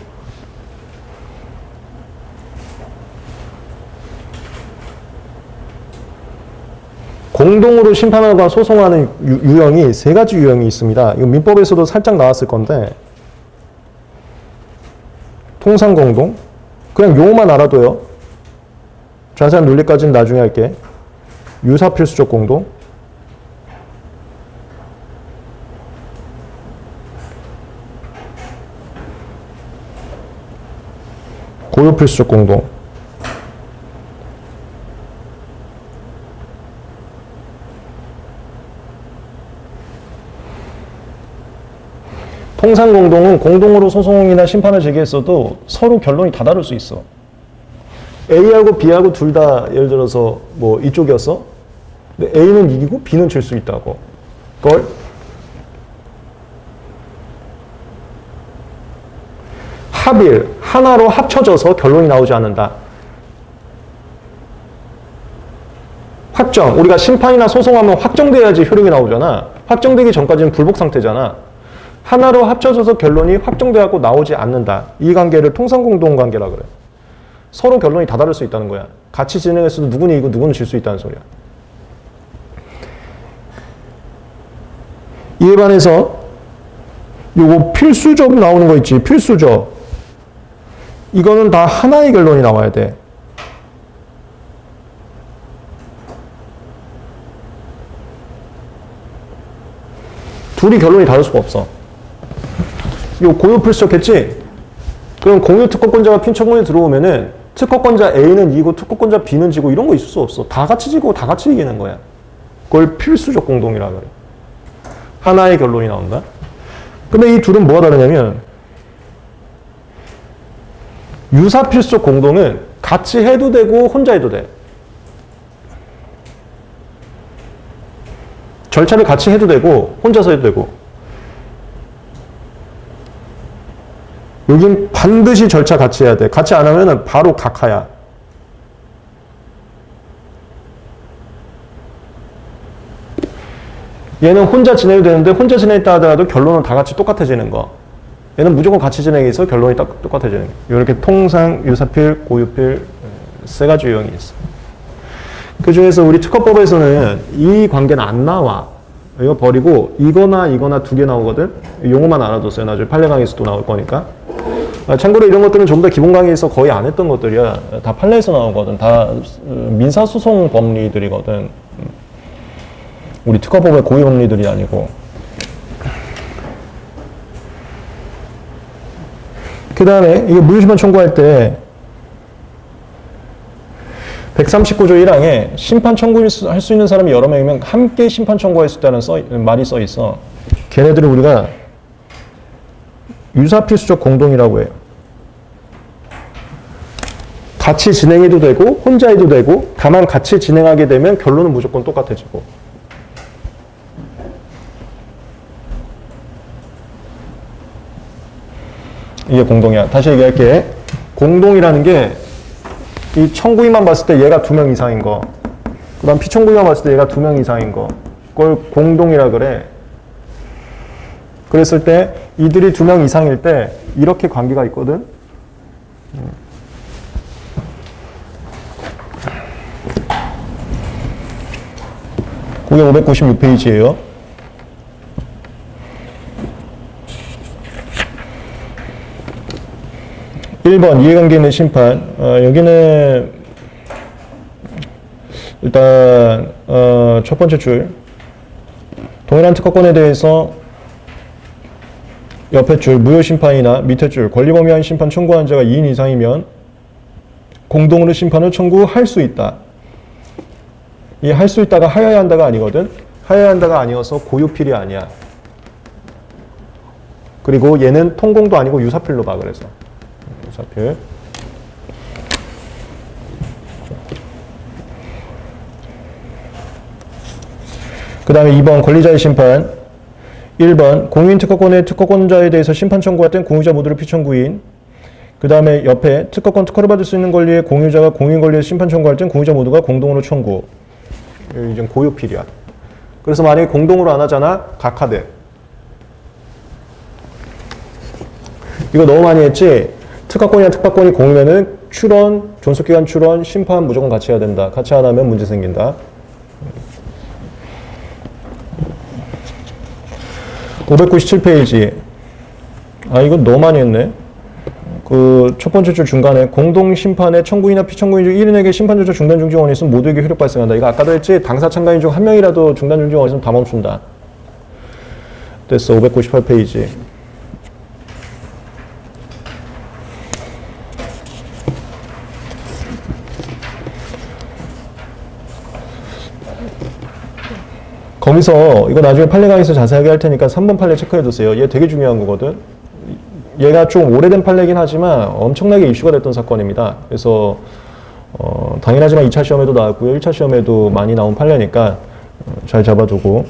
공동으로 심판하거나 소송하는 유형이 세 가지 유형이 있습니다. 이거 민법에서도 살짝 나왔을 건데 통상공동 그냥 용어만 알아둬요. 자세한 논리까지는 나중에 할게. 유사필수적 공동 고유필수적 공동 통상공동은 공동으로 소송이나 심판을 제기했어도 서로 결론이 다 다를 수 있어. A하고 B하고 둘 다 예를 들어서 뭐 이쪽이었어. 근데 A는 이기고 B는 질 수 있다고. 그걸 합일, 하나로 합쳐져서 결론이 나오지 않는다. 확정, 우리가 심판이나 소송하면 확정돼야지 효력이 나오잖아. 확정되기 전까지는 불복 상태잖아. 하나로 합쳐져서 결론이 확정돼갖고 나오지 않는다. 이 관계를 통상공동관계라 그래. 서로 결론이 다 다를 수 있다는 거야. 같이 진행했어도 누구는 이기고 누구는 질 수 있다는 소리야. 이에 반해서 요거 필수적 나오는 거 있지. 필수적. 이거는 다 하나의 결론이 나와야 돼. 둘이 결론이 다를 수가 없어. 이거 고유필수적했지? 그럼 공유특허권자가 핀처분에 들어오면은 특허권자 A는 이기고 특허권자 B는 지고 이런 거 있을 수 없어. 다 같이 지고 다 같이 이기는 거야. 그걸 필수적 공동이라 그래. 하나의 결론이 나온다. 근데 이 둘은 뭐가 다르냐면 유사필수적 공동은 같이 해도 되고 혼자 해도 돼. 절차를 같이 해도 되고 혼자서 해도 되고. 여긴 반드시 절차 같이 해야 돼. 같이 안 하면 바로 각하야. 얘는 혼자 진행이 되는데 혼자 진행했다 하더라도 결론은 다 같이 똑같아지는 거. 얘는 무조건 같이 진행해서 결론이 딱 똑같아지는 거. 이렇게 통상, 유사필, 고유필 세 가지 유형이 있어. 그 중에서 우리 특허법에서는 이 관계는 안 나와. 이거 버리고 이거나 이거나 두 개 나오거든. 용어만 알아뒀어요. 나중에 판례 강의에서도 나올 거니까. 참고로 이런 것들은 좀 더 기본 강의에서 거의 안 했던 것들이야. 다 판례에서 나오거든. 다 민사소송 법리들이거든. 우리 특허법의 고유 법리들이 아니고. 그 다음에 이게 무효심판 청구할 때 139조 1항에 심판 청구할 수 있는 사람이 여러 명이면 함께 심판 청구할 수 있다는 말이 써 있어. 걔네들을 우리가 유사필수적 공동이라고 해요. 같이 진행해도 되고 혼자 해도 되고 다만 같이 진행하게 되면 결론은 무조건 똑같아지고. 이게 공동이야. 다시 얘기할게. 공동이라는 게 이 청구인만 봤을 때 얘가 2명 이상인 거, 그 다음 피청구인만 봤을 때 얘가 2명 이상인 거, 그걸 공동이라 그래. 그랬을 때 이들이 2명 이상일 때 이렇게 관계가 있거든. 그게 596페이지예요. 1번 이해관계 내 심판. 여기는 일단 첫 번째 줄 동일한 특허권에 대해서 옆에 줄 무효심판이나 밑에 줄 권리범위한 심판 청구한 자가 2인 이상이면 공동으로 심판을 청구할 수 있다. 이 할 수 있다가 하여야 한다가 아니거든. 하여야 한다가 아니어서 고유필이 아니야. 그리고 얘는 통공도 아니고 유사필로 봐. 그래서 유사필. 그 다음에 2번 권리자의 심판. 1번 공유인 특허권의 특허권자에 대해서 심판 청구할 땐 공유자 모두를 피청구인. 그 다음에 옆에 특허권 특허를 받을 수 있는 권리의 공유자가 공유인 권리에 심판 청구할 땐 공유자 모두가 공동으로 청구. 이제 고유필이야. 그래서 만약에 공동으로 안 하잖아. 각하돼. 이거 너무 많이 했지? 특허권이나 특파권이 공유면은 출원, 존속기간 출원, 심판 무조건 같이 해야 된다. 같이 안 하면 문제 생긴다. 597페이지. 아, 이거 너무 많이 했네. 그 첫 번째 줄 중간에 공동심판의 청구인이나 피청구인 중 1인에게 심판 조차 중단 중지 원이 있으면 모두에게 효력 발생한다. 이거 아까도 했지? 당사 참가인 중 한 명이라도 중단 중지 원이 있으면 다 멈춘다. 됐어. 598페이지. 거기서 이거 나중에 판례 강의에서 자세하게 할 테니까 3번 판례 체크해 두세요. 얘 되게 중요한 거거든. 얘가 좀 오래된 판례긴 하지만 엄청나게 이슈가 됐던 사건입니다. 그래서 당연하지만 2차 시험에도 나왔고요. 1차 시험에도 많이 나온 판례니까 잘 잡아두고.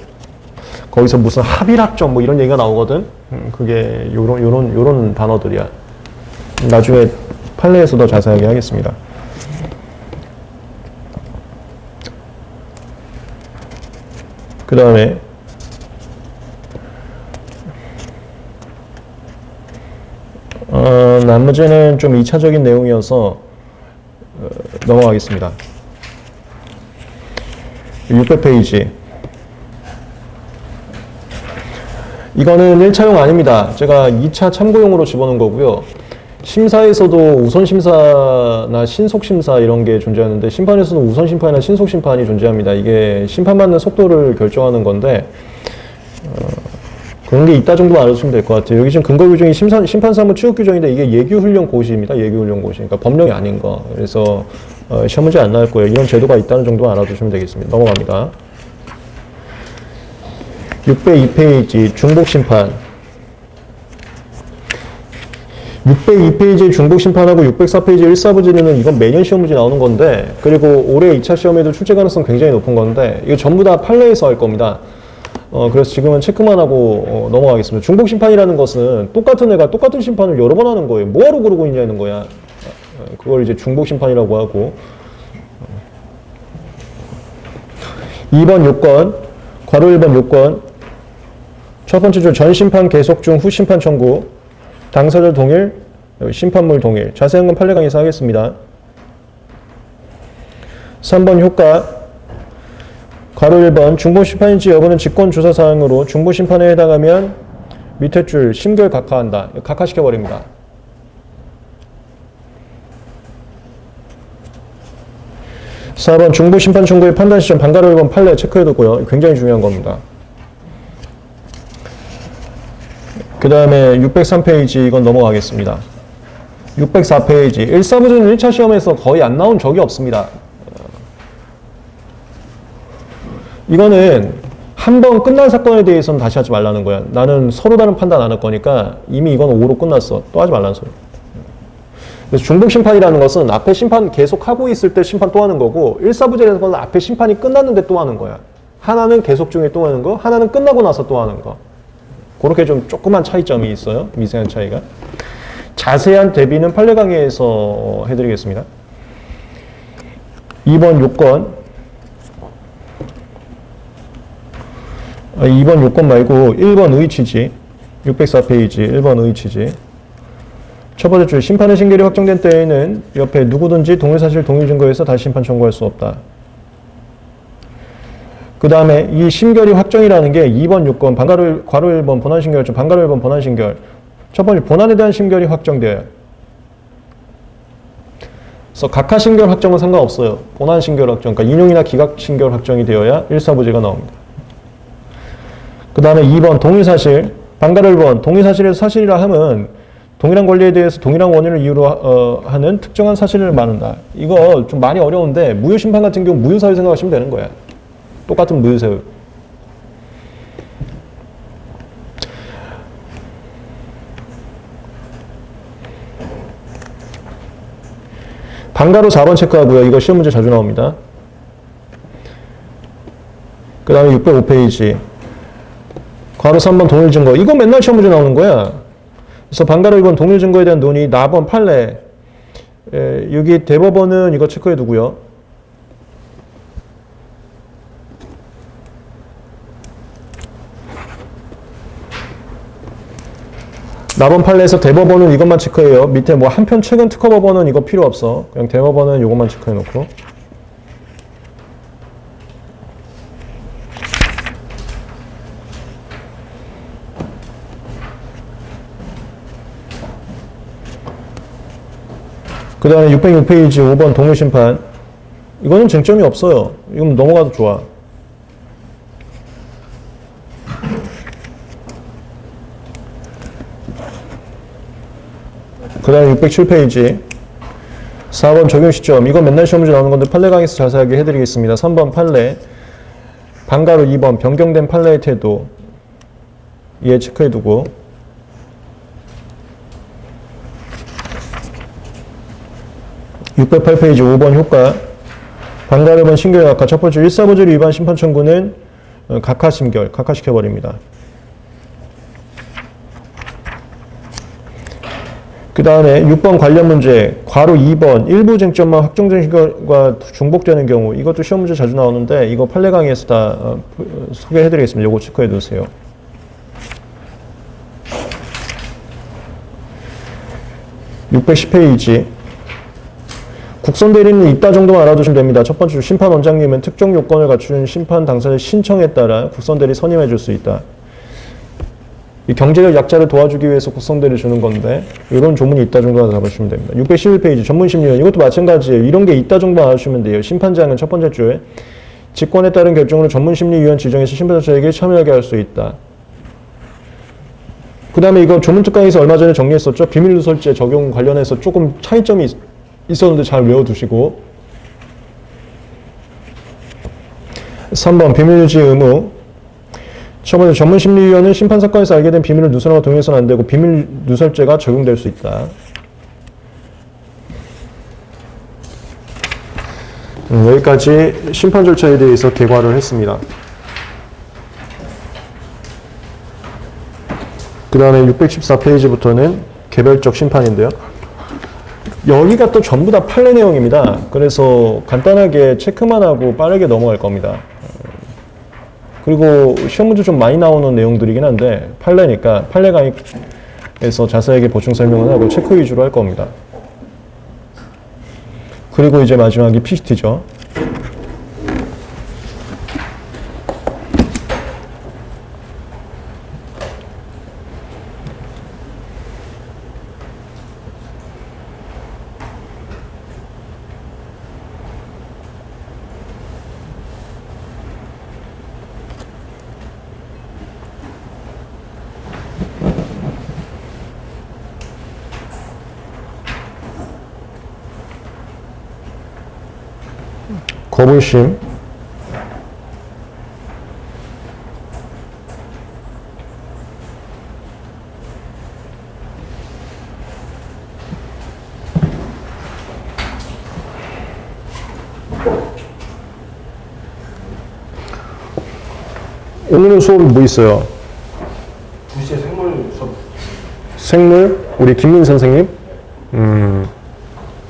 거기서 무슨 합일학점 뭐 이런 얘기가 나오거든. 그게 요런 단어들이야. 나중에 판례에서 더 자세하게 하겠습니다. 그 다음에 나머지는 좀 2차적인 내용이어서 넘어가겠습니다. 600페이지. 이거는 1차용 아닙니다. 제가 2차 참고용으로 집어넣은 거고요. 심사에서도 우선심사나 신속심사 이런 게 존재하는데 심판에서도 우선심판이나 신속심판이 존재합니다. 이게 심판받는 속도를 결정하는 건데 그런 게 있다 정도만 알아두시면 될 것 같아요. 여기 지금 근거규정이 심판사무 취급규정인데 이게 예규훈련고시입니다. 예규훈련고시. 그러니까 법령이 아닌 거. 그래서 시험 문제 안 나올 거예요. 이런 제도가 있다는 정도만 알아두시면 되겠습니다. 넘어갑니다. 602페이지 중복심판. 602페이지 중복심판하고 604페이지 1사부지는 이건 매년 시험 문제 나오는 건데 그리고 올해 2차 시험에도 출제 가능성 굉장히 높은 건데 이거 전부 다 판례에서 할 겁니다. 그래서 지금은 체크만 하고 넘어가겠습니다. 중복심판이라는 것은 똑같은 애가 똑같은 심판을 여러 번 하는 거예요. 뭐하러 그러고 있냐는 거야. 그걸 이제 중복심판이라고 하고 2번 요건 괄호 1번 요건 첫 번째 줄 전심판 계속 중 후심판 청구 당사자 동일 심판물 동일 자세한 건 판례 강의에서 하겠습니다. 3번 효과 괄호 1번 중복심판인지 여부는 직권조사사항으로 중복심판에 해당하면 밑에 줄 심결 각하한다. 각하시켜버립니다. 4번 중복심판 청구의 판단 시점 반가로 1번 판례 체크해두고요. 굉장히 중요한 겁니다. 그 다음에 603페이지 이건 넘어가겠습니다. 604페이지 1사부지는 1차 시험에서 거의 안 나온 적이 없습니다. 이거는 한 번 끝난 사건에 대해서는 다시 하지 말라는 거야. 나는 서로 다른 판단 안 할 거니까 이미 이건 5로 끝났어. 또 하지 말라는 소리. 그래서 중복심판이라는 것은 앞에 심판 계속 하고 있을 때 심판 또 하는 거고 1사부지라는 건 앞에 심판이 끝났는데 또 하는 거야. 하나는 계속 중에 또 하는 거, 하나는 끝나고 나서 또 하는 거. 그렇게 좀 조그만 차이점이 있어요. 미세한 차이가. 자세한 대비는 판례 강의에서 해드리겠습니다. 2번 요건 2번 요건 말고 1번 의취지 604페이지 1번 의취지 첫 번째 줄 심판의 신결이 확정된 때에는 옆에 누구든지 동일사실 동일증거에서 다시 심판 청구할 수 없다. 그 다음에 이 심결이 확정이라는 게 2번 요건 괄호 1번 본안신결 반괄호 1번 본안신결 첫 번째 본안에 대한 심결이 확정되어요. 그래서 각하신결 확정은 상관없어요. 본안신결 확정 그러니까 인용이나 기각신결 확정이 되어야 1사부지가 나옵니다. 그 다음에 2번 동일사실 반괄호 1번 동일사실에서 사실이라 하면 동일한 권리에 대해서 동일한 원인을 이유로 하는 특정한 사실을 말한다. 이거 좀 많이 어려운데 무효심판 같은 경우 무효사유 생각하시면 되는 거야. 똑같은 무효사유. 반괄호 4번 체크하고요. 이거 시험 문제 자주 나옵니다. 그 다음에 605페이지 괄호 3번 동일증거 이거 맨날 시험 문제 나오는 거야. 그래서 반괄호 1번 동일증거에 대한 논의 나번 판례 여기 대법원은 이거 체크해 두고요. 나번 판례에서 대법원은 이것만 체크해요. 밑에 뭐 한편 최근 특허법원은 이거 필요 없어. 그냥 대법원은 이것만 체크해 놓고. 그 다음에 606페이지 5번 동일심판 이거는 쟁점이 없어요. 이건 넘어가도 좋아. 그 다음에 607페이지 4번 적용 시점 이건 맨날 시험 문제 나오는 건데 판례 강의에서 자세하게 해드리겠습니다. 3번 판례 반괄호 2번 변경된 판례의 태도 이해 체크해두고 608페이지 5번 효과 반괄호 1번 신결 각하 첫 번째 1사부지로 위반 심판 청구는 각하 심결 각하시켜버립니다. 그 다음에 6번 관련 문제, 괄호 2번, 일부 쟁점만 확정된 결과 중복되는 경우, 이것도 시험 문제 자주 나오는데, 이거 판례 강의에서 다 소개해드리겠습니다. 요거 체크해 두세요. (610페이지) 국선 대리는 이따 정도만 알아두시면 됩니다. 첫 번째, 심판 원장님은 특정 요건을 갖춘 심판 당사자의 신청에 따라 국선 대리 선임해 줄 수 있다. 이 경제적 약자를 도와주기 위해서 국선대를 주는 건데 이런 조문이 있다 정도만 잡으시면 됩니다. 611페이지 전문심리원, 이것도 마찬가지예요. 이런 게 있다 정도만 알아주시면 돼요. 심판장은 첫 번째 줄에 직권에 따른 결정으로 전문심리위원 지정해서 심판자에게 참여하게 할 수 있다. 그 다음에 이거 조문특강에서 얼마 전에 정리했었죠. 비밀누설죄 적용 관련해서 조금 차이점이 있었는데 잘 외워두시고. 3번 비밀유지 의무. 첫 번째, 전문심리위원은 심판사건에서 알게 된 비밀을 누설하고 동의해서는 안 되고 비밀누설죄가 적용될 수 있다. 여기까지 심판 절차에 대해서 개괄을 했습니다. 그 다음에 614페이지부터는 개별적 심판인데요. 여기가 또 전부 다 판례 내용입니다. 그래서 간단하게 체크만 하고 빠르게 넘어갈 겁니다. 그리고 시험 문제 좀 많이 나오는 내용들이긴 한데 판례니까 판례 강의에서 자세하게 보충 설명을 하고 체크 위주로 할 겁니다. 그리고 이제 마지막이 PCT죠. 거부심, 오늘은 수업이 뭐 있어요? 2시에 생물 수업. 생물, 우리 김민 선생님,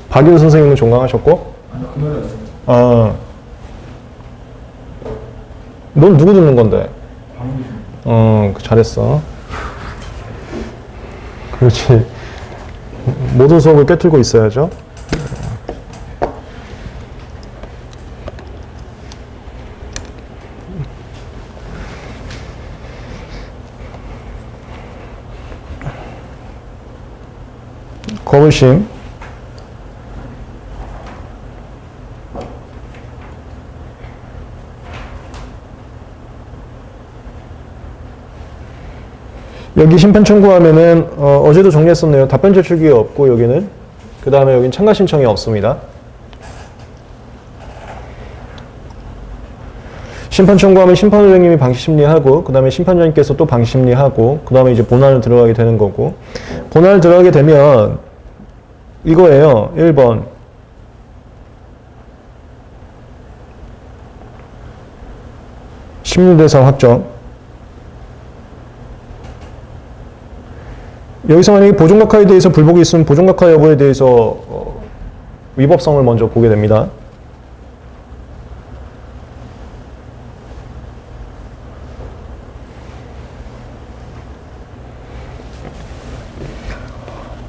박윤 선생님은 종강하셨고, 아니요, 금요일에 넌 누구 듣는 건데? 방금 잘했어. 그렇지. 모든 수업을 꿰뚫고 있어야죠. 거부심, 여기 심판 청구하면은 어제도 정리했었네요. 답변 제출 기회 없고 여기는 그 다음에 여긴 참가 신청이 없습니다. 심판 청구하면 심판원장님이 방시심리하고 그 다음에 심판장님께서 또 방시심리하고 그 다음에 이제 본안을 들어가게 되는 거고, 본안을 들어가게 되면 이거예요. 1번 심리대상 확정. 여기서 만약에 보존각하에 대해서 불복이 있으면 보존각하 여부에 대해서 위법성을 먼저 보게 됩니다.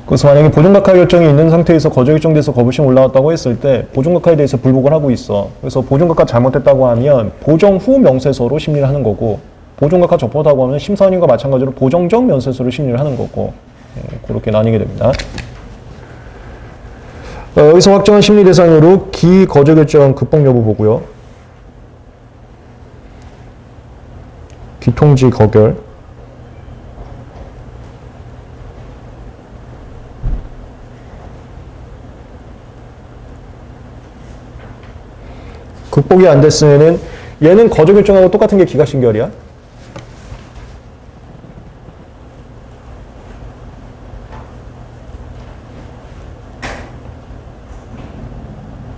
그래서 만약에 보존각하 결정이 있는 상태에서 거저 결정돼서 거부심 올라왔다고 했을 때 보존각하에 대해서 불복을 하고 있어. 그래서 보존각하 잘못됐다고 하면 보정 후 명세서로 심리를 하는 거고, 보존각하 적법하다고 하면 심사원님과 마찬가지로 보정 전 면세서로 심리를 하는 거고, 그렇게 나뉘게 됩니다. 여기서 확정한 심리 대상으로 기거저 결정 극복 여부 보고요. 기통지 거결. 극복이 안 됐으면은 얘는 거저 결정하고 똑같은 게 기각신결이야.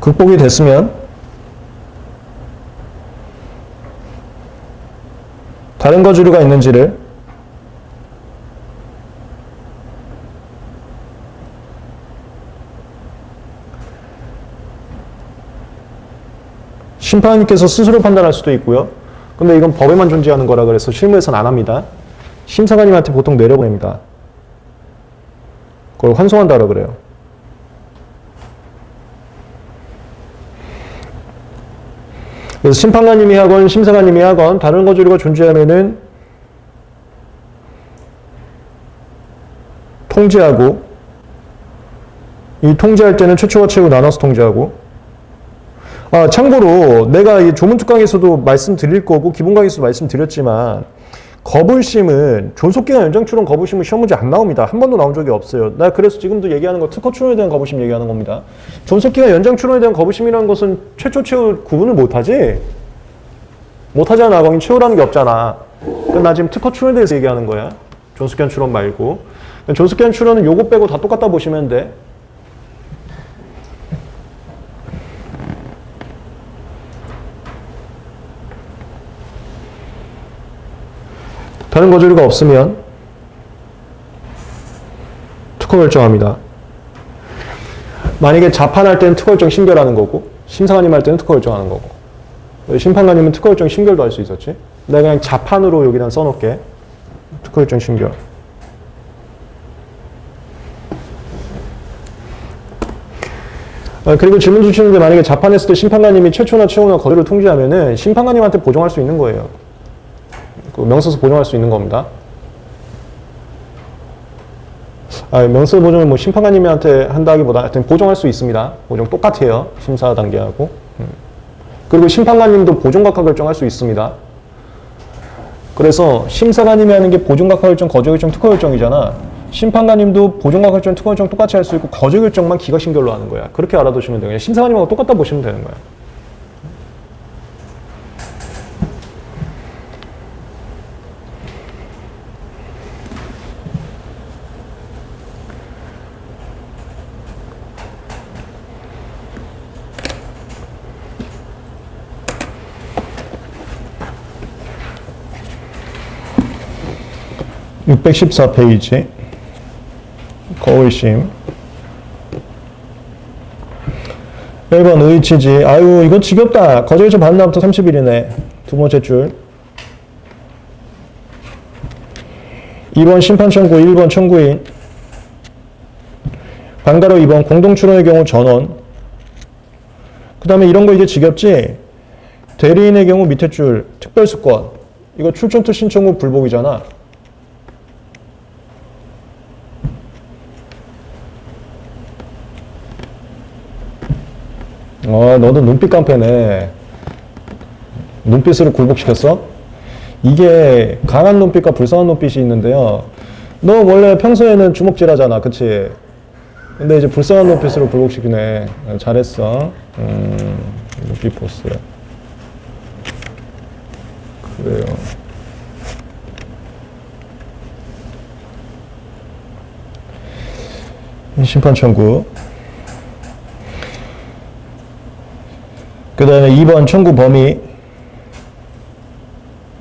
극복이 됐으면 다른 거주류가 있는지를 심판님께서 스스로 판단할 수도 있고요. 근데 이건 법에만 존재하는 거라 그래서 실무에서는 안 합니다. 심사관님한테 보통 내려보냅니다. 그걸 환송한다라 그래요. 그래서 심판관님이 하건 심사관님이 하건 다른 거주류가 존재하면은 통제하고, 이 통제할 때는 최초와 최후 나눠서 통제하고. 참고로 내가 이 조문 특강에서도 말씀드릴 거고 기본 강의에서도 말씀드렸지만 거불심은 존속기간 연장 추론 거불심은 시험 문제 안 나옵니다. 한 번도 나온 적이 없어요. 나 그래서 지금도 얘기하는 거 특허 추론에 대한 거불심 얘기하는 겁니다. 존속기간 연장 추론에 대한 거불심이라는 것은 최초 최후 구분을 못하지? 못하잖아. 거긴 최후라는 게 없잖아. 그러니까 나 지금 특허 추론에 대해서 얘기하는 거야. 존속기간 추론 말고. 존속기간 추론은 요거 빼고 다 똑같다 보시면 돼. 다른 거주류가 없으면 특허 결정합니다. 만약에 자판할 때는 특허 결정 심결하는 거고 심사관님 할 때는 특허 결정하는 거고 심판관님은 특허 결정 심결도 할 수 있었지. 내가 그냥 자판으로 여기다 써놓을게. 특허 결정 심결. 그리고 질문 주시는데 만약에 자판했을 때 심판관님이 최초나 최후나 거주를 통지하면은 심판관님한테 보정할 수 있는 거예요. 명서서 보정할 수 있는 겁니다. 명서 보정을 뭐 심판관님한테 한다기보다 하여튼 보정할 수 있습니다. 보정 똑같아요. 심사 단계하고. 그리고 심판관님도 보정각하 결정할 수 있습니다. 그래서 심사관님이 하는 게 보정각하 결정, 거저 결정, 특허 결정이잖아. 심판관님도 보정각하 결정, 특허 결정 똑같이 할 수 있고 거저 결정만 기각신결로 하는 거야. 그렇게 알아두시면 돼요. 그냥 심사관님하고 똑같다 보시면 되는 거야. (614페이지) 거울심 1번 의치지. 아유 이거 지겹다. 거절절 받은 날부터 30일이네. 두 번째 줄 2번 심판 청구 1번 청구인 반가로 2번 공동출원의 경우 전원. 그 다음에 이런 거 이제 지겹지. 대리인의 경우 밑에 줄 특별수권 이거 출전투 신청후 불복이잖아. 너도 눈빛 깡패네. 눈빛으로 굴복시켰어? 이게 강한 눈빛과 불쌍한 눈빛이 있는데요. 너 원래 평소에는 주먹질 하잖아. 그치? 근데 이제 불쌍한 눈빛으로 굴복시키네. 잘했어. 눈빛 보스. 그래요. 심판 청구. 그 다음에 2번 청구 범위.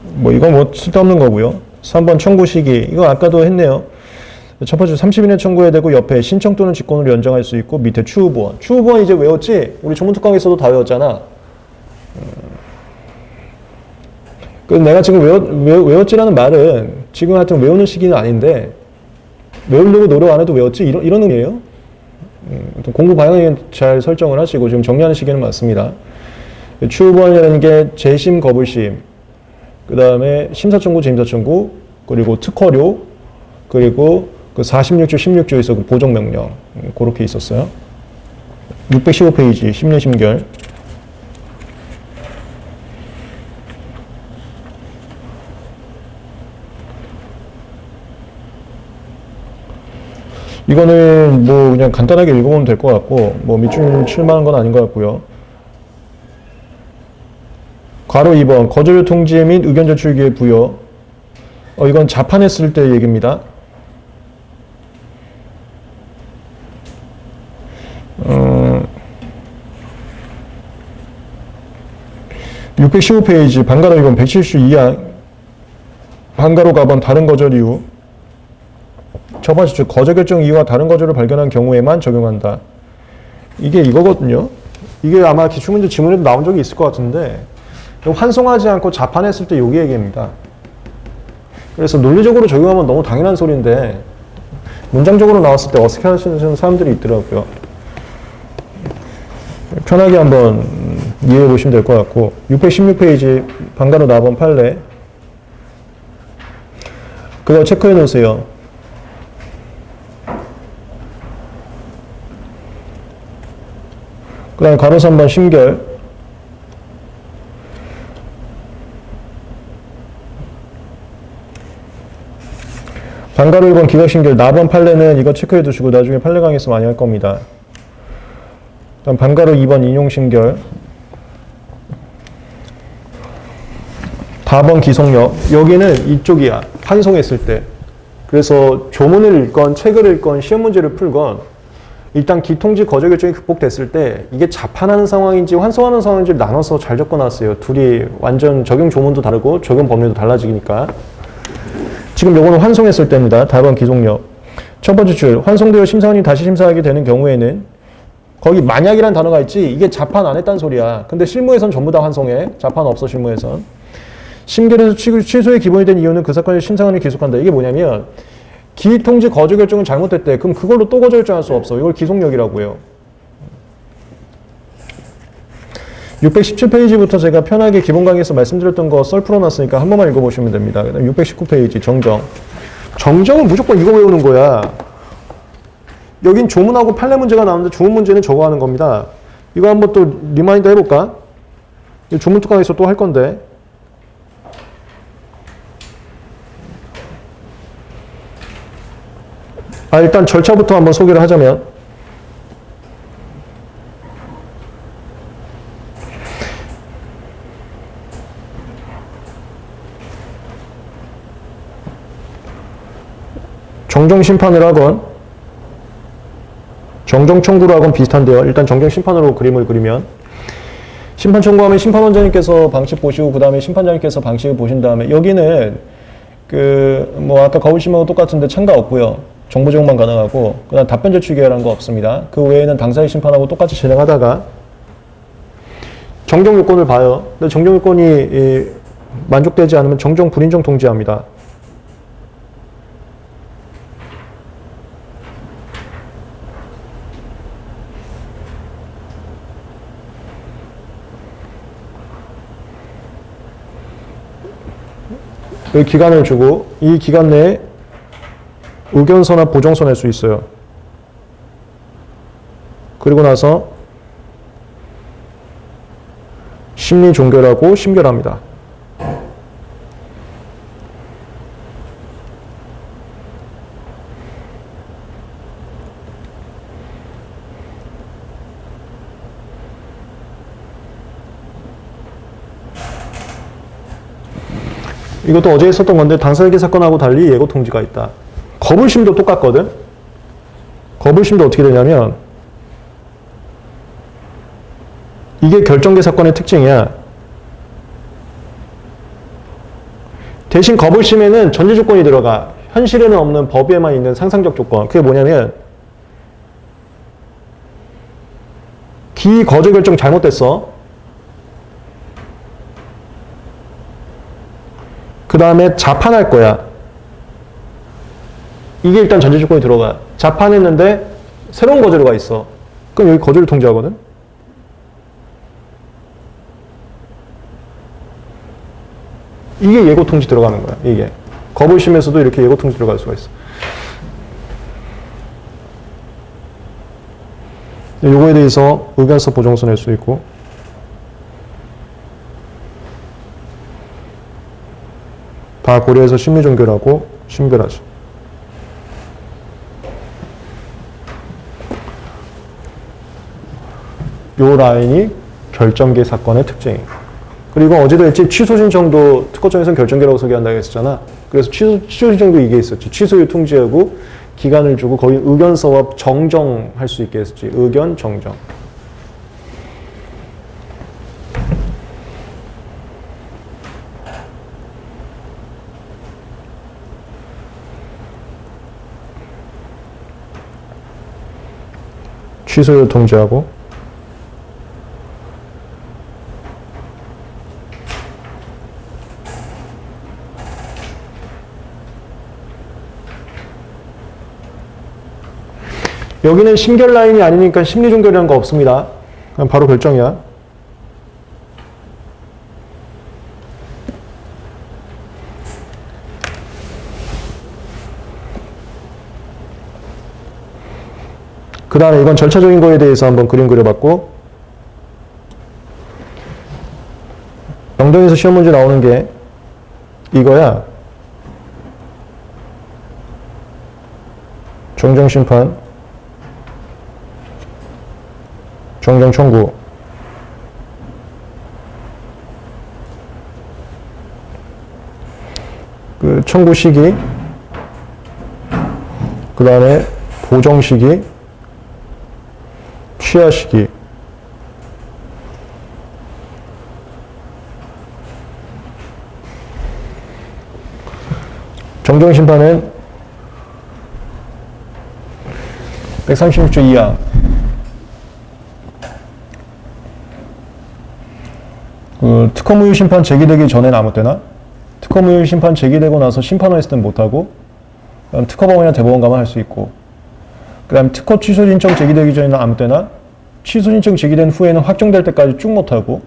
뭐 이건 뭐 쓸데없는 거고요. 3번 청구 시기. 이거 아까도 했네요. 첫 번째 30일 내 청구해야 되고 옆에 신청 또는 직권으로 연장할 수 있고 밑에 추후보원. 추후보원 이제 외웠지? 우리 전문특강에서도 다 외웠잖아. 내가 지금 외웠지라는 말은 지금 하여튼 외우는 시기는 아닌데 외우려고 노력 안 해도 외웠지? 이런 의미예요. 공부 방향을 잘 설정을 하시고 지금 정리하는 시기는 맞습니다. 추후보원이라는 게 재심, 거불심, 그 다음에 심사청구, 재심사청구, 그리고 특허료, 그리고 그 46조, 16조에서 그 보정명령, 그렇게 있었어요. 615페이지, 심리심결. 이거는 뭐 그냥 간단하게 읽어보면 될 것 같고, 뭐 밑줄 칠만한 건 아닌 것 같고요. 괄호 2번 거절 통지 및 의견 제출기의 부여. 이건 자판했을 때 얘기입니다. 615페이지 반가로 2번 170조 2항 반가로 가번 다른 거절 이유. 첫 번째 줄 거절 결정 이유와 다른 거절을 발견한 경우에만 적용한다. 이게 이거거든요. 이게 아마 기출문제 지문에도 나온 적이 있을 것 같은데 환송하지 않고 자판했을 때 요게 얘기입니다. 그래서 논리적으로 적용하면 너무 당연한 소리인데 문장적으로 나왔을 때 어색해 하시는 사람들이 있더라고요. 편하게 한번 이해해 보시면 될 것 같고 616페이지 방가로 4번 판례 그거 체크해 놓으세요. 그 다음에 가로 3번 심결 방가로 1번 기각심결 4번 판례는 이거 체크해 두시고 나중에 판례 강의에서 많이 할 겁니다. 그다음 방가로 2번 인용심결 4번 기속력 여기는 이쪽이야. 환송했을 때. 그래서 조문을 읽건 책을 읽건 시험 문제를 풀건 일단 기통지 거저 결정이 극복됐을 때 이게 자판하는 상황인지 환송하는 상황인지 나눠서 잘 적어놨어요. 둘이 완전 적용 조문도 다르고 적용 범위도 달라지니까. 지금 요거는 환송했을 때입니다. 4번 기속력. 첫 번째 줄 환송되어 심사원이 다시 심사하게 되는 경우에는 거기 만약이란 단어가 있지 이게 자판 안 했단 소리야. 근데 실무에선 전부 다 환송해. 자판 없어 실무에선. 심결에서 취소의 기본이 된 이유는 그 사건의 심사관이 기속한다. 이게 뭐냐면 기통지 거저 결정은 잘못됐대. 그럼 그걸로 또 거저 결정할 수 없어. 이걸 기속력이라고 해요. 617페이지부터 제가 편하게 기본 강의에서 말씀드렸던 거 썰 풀어놨으니까 한 번만 읽어보시면 됩니다. 그 다음 619페이지 정정. 정정은 무조건 이거 외우는 거야. 여긴 조문하고 판례 문제가 나오는데 조문 문제는 저거 하는 겁니다. 이거 한번 또 리마인드 해볼까? 조문 특강에서 또 할 건데. 일단 절차부터 한번 소개를 하자면 정정 심판을 하건 정정 청구를 하건 비슷한데요. 일단 정정 심판으로 그림을 그리면 심판 청구하면 심판원장님께서 방식 보시고 그 다음에 심판장님께서 방식을 보신 다음에 여기는 뭐 아까 거울심하고 똑같은데 참가 없고요. 정보 제공만 가능하고 그다음 답변 제출 기회라는 거 없습니다. 그 외에는 당사의 심판하고 똑같이 진행하다가 정정 요건을 봐요. 근데 정정 요건이 만족되지 않으면 정정 불인정 통지합니다. 그 기간을 주고 이 기간 내에 의견서나 보정서 낼 수 있어요. 그리고 나서 심리 종결하고 심결합니다. 이것도 어제 했었던 건데 당사회계 사건하고 달리 예고 통지가 있다. 거불심도 똑같거든. 거불심도 어떻게 되냐면 이게 결정계 사건의 특징이야. 대신 거불심에는 전제 조건이 들어가. 현실에는 없는 법에만 있는 상상적 조건. 그게 뭐냐면 기거저 결정 잘못됐어. 그 다음에 자판할 거야. 이게 일단 전제 조건이 들어가. 자판했는데 새로운 거절가 있어. 그럼 여기 거절을 통지하거든. 이게 예고 통지 들어가는 거야. 이게 거불심에서도 이렇게 예고 통지 들어갈 수가 있어. 요거에 대해서 의견서 보정서 낼 수 있고 다 고려해서 심리 종결하고 심결하죠. 요 라인이 결정계 사건의 특징이에요. 그리고 어제도 했지 취소 신청도 특허청에서는 결정계라고 소개한다고 했었잖아. 그래서 취소 신청도 이게 있었지. 취소유 통지하고 기간을 주고 거의 의견서와 정정할 수 있게 했었지. 의견 정정. 취소유 통지하고 여기는 심결 라인이 아니니까 심리종결이라는 거 없습니다. 그냥 바로 결정이야. 그 다음에 이건 절차적인 거에 대해서 한번 그림 그려봤고, 영동에서 시험 문제 나오는 게 이거야. 정정심판, 정정청구. 그 청구 시기, 그 다음에 보정 시기, 취하 시기. 정정심판은 136조 2항. 그 특허무효 심판 제기되기 전에는 아무 때나, 특허무효 심판 제기되고 나서 심판을 했을 땐 못하고, 그다음 특허법원이나 대법원 가면 할 수 있고, 그 다음 특허 취소 신청 제기되기 전에는 아무 때나, 취소 신청 제기된 후에는 확정될 때까지 쭉 못하고,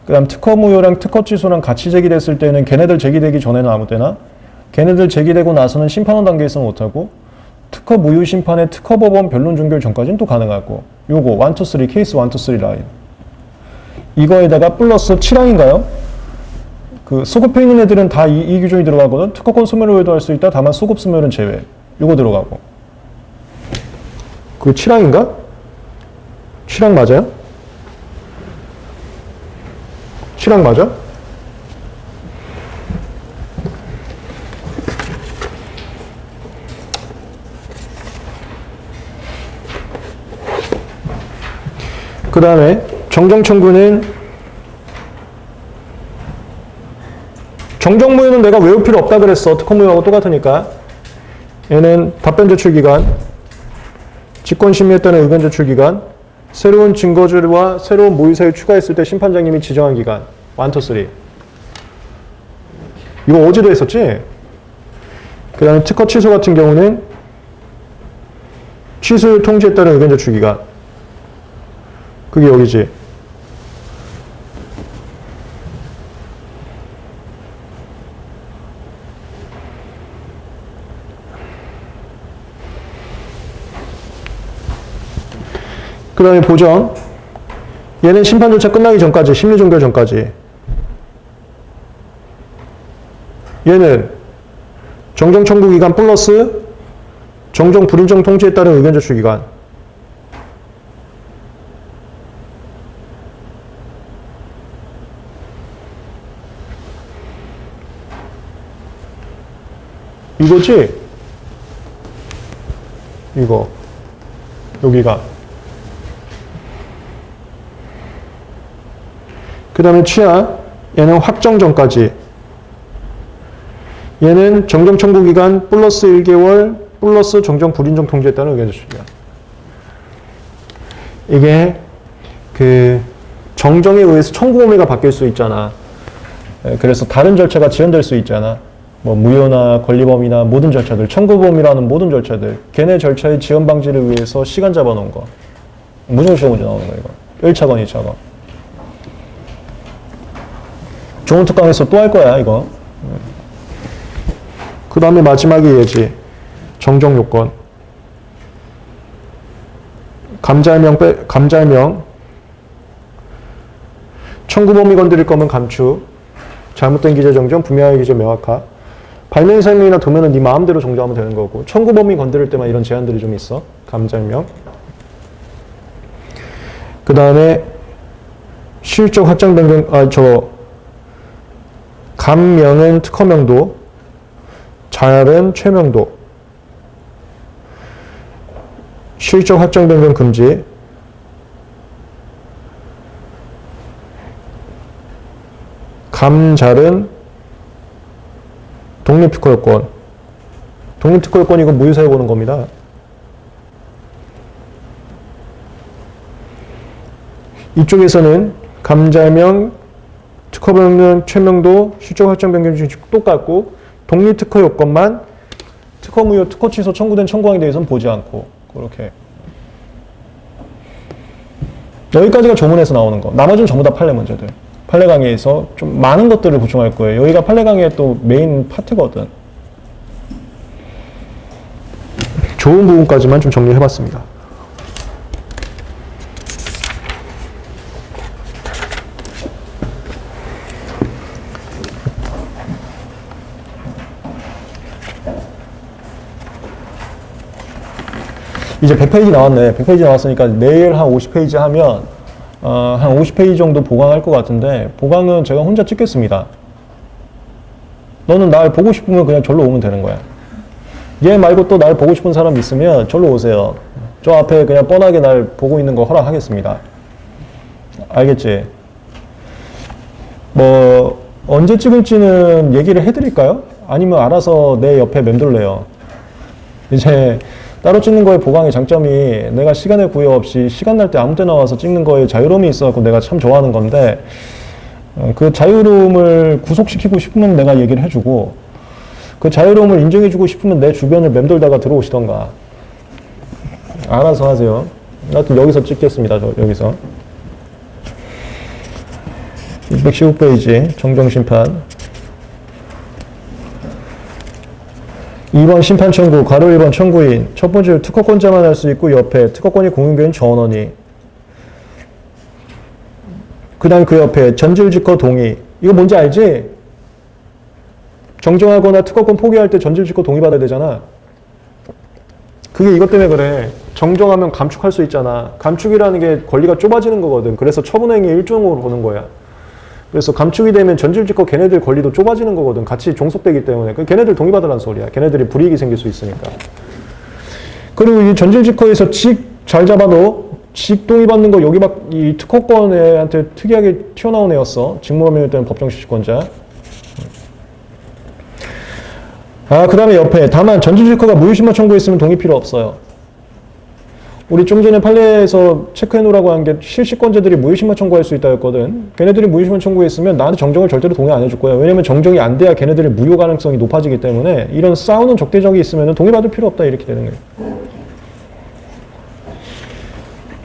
그 다음 특허 무효랑 특허 취소랑 같이 제기됐을 때는 걔네들 제기되기 전에는 아무 때나, 걔네들 제기되고 나서는 심판원 단계에서 못하고, 특허 무효 심판의 특허법원 변론 종결 전까지는 또 가능하고, 요거 1, 2, 3 케이스 1, 2, 3 라인. 이거에다가 플러스 7항인가요? 그 소급해 있는 애들은 다 이 규정이 들어가거든. 특허권 소멸 후에도 할 수 있다. 다만 소급 소멸은 제외. 요거 들어가고. 그 7항인가? 7항 맞아요? 7항 맞아? 그 다음에 정정청구는 정정무효는 내가 외울 필요 없다 그랬어. 특허무효하고 똑같으니까. 얘는 답변 제출 기간, 직권심의에 따른 의견 제출 기간, 새로운 증거들과 새로운 모의사유 추가했을 때 심판장님이 지정한 기간. 1, 2, 3. 이거 어제도 했었지? 그 다음에 특허 취소 같은 경우는 취소율 통지에 따른 의견 제출 기간. 그게 여기지. 그 다음에 보정. 얘는 심판 절차 끝나기 전까지, 심리 종결 전까지. 얘는 정정 청구 기간 플러스 정정 불인정 통지에 따른 의견 제출 기간. 이거지? 이거. 여기가. 그 다음에 취하. 얘는 확정 전까지. 얘는 정정 청구 기간 플러스 1개월 플러스 정정 불인정 통지에 따른 의견 제출기간. 이게 그 정정에 의해서 청구 범위가 바뀔 수 있잖아. 그래서 다른 절차가 지연될 수 있잖아. 뭐 무효나 권리범위나 모든 절차들, 청구범위라는 모든 절차들, 걔네 절차의 지연 방지를 위해서 시간 잡아놓은 거. 무정시험 문제 나오는 거 이거. 1차건, 2차건. 좋은 특강에서 또 할 거야 이거. 그 다음에 마지막이 얘지. 정정 요건. 감잘명. 청구 범위 건드릴 거면 감추. 잘못된 기재 정정, 분명하게 기재 명확화. 발명 설명이나 도면은 네 마음대로 정정하면 되는 거고, 청구 범위 건드릴 때만 이런 제한들이 좀 있어. 감잘명. 그 다음에 실적 확장 변경, 감명은 특허명도, 잘은 최명도. 실적 확장 변경 금지. 감잘은 독립특허요건. 독립특허요건 이건 무효사유 보는 겁니다. 이쪽에서는 감잘명, 특허변경, 최명도, 실적 확정 변경 중에 똑같고, 독립특허요건만 특허무효, 특허취소 청구된 청구항에 대해서는 보지 않고, 그렇게. 여기까지가 조문에서 나오는 거. 나머지는 전부 다 판례 문제들. 판례 강의에서 좀 많은 것들을 보충할 거예요. 여기가 판례 강의의 또 메인 파트거든. 좋은 부분까지만 좀 정리해봤습니다. 이제 100페이지 나왔네. 100페이지 나왔으니까 내일 한 50페이지 하면 한 50페이지 정도 보강할 것 같은데 보강은 제가 혼자 찍겠습니다. 너는 날 보고 싶으면 그냥 절로 오면 되는 거야. 얘 말고 또 날 보고 싶은 사람 있으면 절로 오세요. 저 앞에 그냥 뻔하게 날 보고 있는 거 허락하겠습니다. 알겠지? 뭐 언제 찍을지는 얘기를 해드릴까요? 아니면 알아서 내 옆에 맴돌래요. 이제 따로 찍는 거의 보강의 장점이 내가 시간에 구애 없이 시간 날 때 아무 때나 와서 찍는 거에 자유로움이 있어서 내가 참 좋아하는 건데 그 자유로움을 구속시키고 싶으면 내가 얘기를 해주고 그 자유로움을 인정해주고 싶으면 내 주변을 맴돌다가 들어오시던가 알아서 하세요. 하여튼 여기서 찍겠습니다. 여기서 615페이지 정정심판 2번 심판 청구, 가로 1번 청구인. 첫 번째 특허권자만 할 수 있고 옆에 특허권이 공인된 전원이. 그 다음 그 옆에 전질직거 동의. 이거 뭔지 알지? 정정하거나 특허권 포기할 때 전질직거 동의 받아야 되잖아. 그게 이것 때문에 그래. 정정하면 감축할 수 있잖아. 감축이라는 게 권리가 좁아지는 거거든. 그래서 처분행위 일종으로 보는 거야. 그래서 감축이 되면 전질직거 걔네들 권리도 좁아지는 거거든. 같이 종속되기 때문에. 걔네들 동의받으라는 소리야. 걔네들이 불이익이 생길 수 있으니까. 그리고 이 전질직거에서 잘 잡아도 직 동의받는 거 여기 이 특허권한테 특이하게 튀어나온 애였어. 직무범위에 따른 법정실시권자. 그 다음에 옆에 다만 전질직거가 무효심판 청구했으면 동의 필요 없어요. 우리 좀 전에 판례에서 체크해놓으라고 한 게 실시권자들이 무효심판 청구할 수 있다 했거든. 걔네들이 무효심판 청구했으면 나한테 정정을 절대로 동의 안 해줄 거야. 왜냐면 정정이 안 돼야 걔네들의 무효 가능성이 높아지기 때문에 이런 싸우는 적대적이 있으면 동의받을 필요 없다 이렇게 되는 거예요.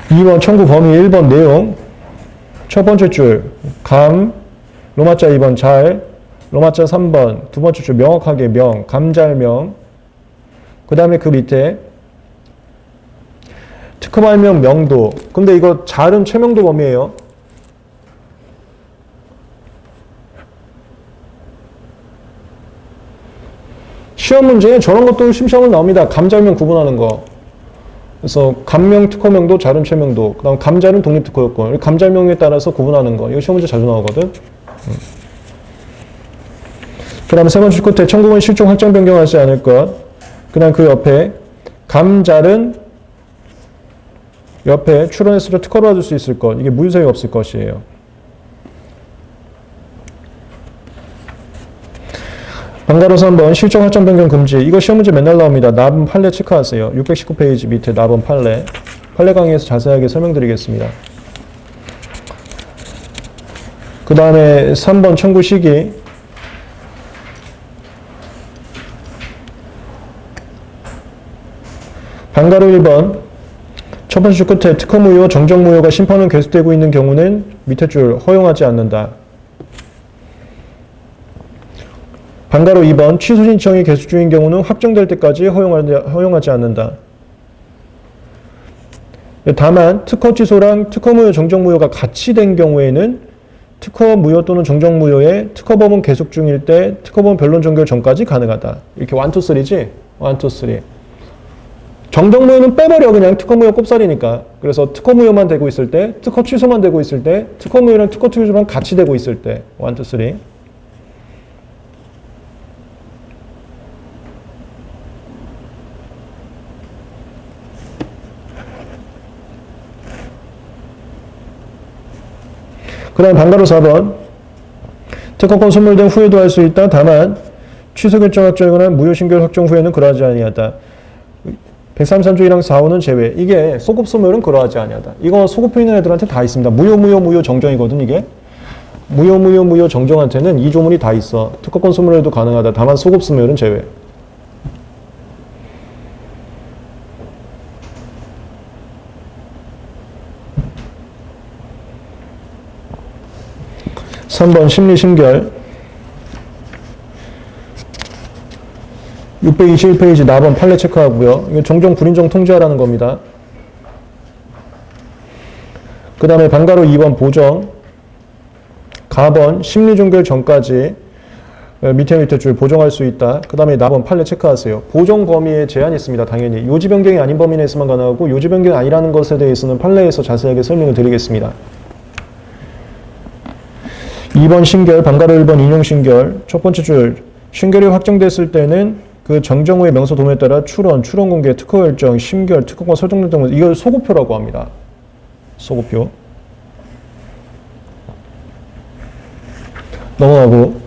2번 청구 범위 1번 내용 첫 번째 줄 감 로마자 2번 잘 로마자 3번 두 번째 줄 명확하게 명 감잘명 그 다음에 그 밑에 특허발명 명도. 근데 이거 잘은 최명도 범위예요. 시험 문제에 저런 것도 심시험은 나옵니다. 감잘명 구분하는 거. 그래서 감명, 특허명도, 잘은 최명도. 그 다음 감잘은 독립특허요건. 감잘명에 따라서 구분하는 거. 이거 시험 문제 자주 나오거든. 그 다음에 세 번째 끝에 청구권 실종 확정 변경하지 않을 것. 그 다음 그 옆에 감잘은 옆에 출원했을 때 특허를 받을 수 있을 것. 이게 무효사유 없을 것이에요. 방가로서 한번 실종 확정 변경 금지. 이거 시험 문제 맨날 나옵니다. 납은 판례 체크하세요. 619페이지 밑에 납은 판례. 판례 강의에서 자세하게 설명드리겠습니다. 그 다음에 3번 청구 시기. 방가로 1번. 첫 번째 줄 끝에 특허 무효, 정정 무효가 심판은 계속되고 있는 경우는 밑에 줄 허용하지 않는다. 방가로 2번 취소 신청이 계속 중인 경우는 확정될 때까지 허용하지 않는다. 다만 특허 취소랑 특허 무효, 정정 무효가 같이 된 경우에는 특허 무효 또는 정정 무효의 특허범은 계속 중일 때 특허범 변론 종결 전까지 가능하다. 이렇게 1, 2, 3지? 1, 2, 3. 정정무효는 빼버려. 그냥 특허무효 꼽살이니까. 그래서 특허무효만 되고 있을 때, 특허 취소만 되고 있을 때, 특허무효랑 특허 취소만 같이 되고 있을 때 1, 2, 3. 그 다음 방가로 4번 특허권 소멸 등 후에도 할 수 있다. 다만 취소 결정 확정이거나 무효 신결 확정 후에는 그러하지 아니하다. 133조 1항 4호는 제외. 이게 소급 소멸은 그러하지 아니하다. 이거 소급해 있는 애들한테 다 있습니다. 무효 정정이거든 이게. 무효 정정한테는 이 조문이 다 있어. 특허권 소멸에도 가능하다. 다만 소급 소멸은 제외. 3번 심리 심결. 621페이지 4번 판례 체크하고요. 이거 정정 불인정 통지하라는 겁니다. 그 다음에 방가로 2번 보정. 가번 심리 종결 전까지 밑에 줄 보정할 수 있다. 그 다음에 4번 판례 체크하세요. 보정 범위에 제한이 있습니다. 당연히 요지 변경이 아닌 범위 내에서만 가능하고 요지 변경이 아니라는 것에 대해서는 판례에서 자세하게 설명을 드리겠습니다. 2번 신결, 방가로 1번 인용 신결. 첫 번째 줄 신결이 확정됐을 때는 그 정정 후의 명서 도면에 따라 출원 공개, 특허 결정, 심결, 특허권 설정 등 이걸 소급표라고 합니다. 소급표. 넘어가고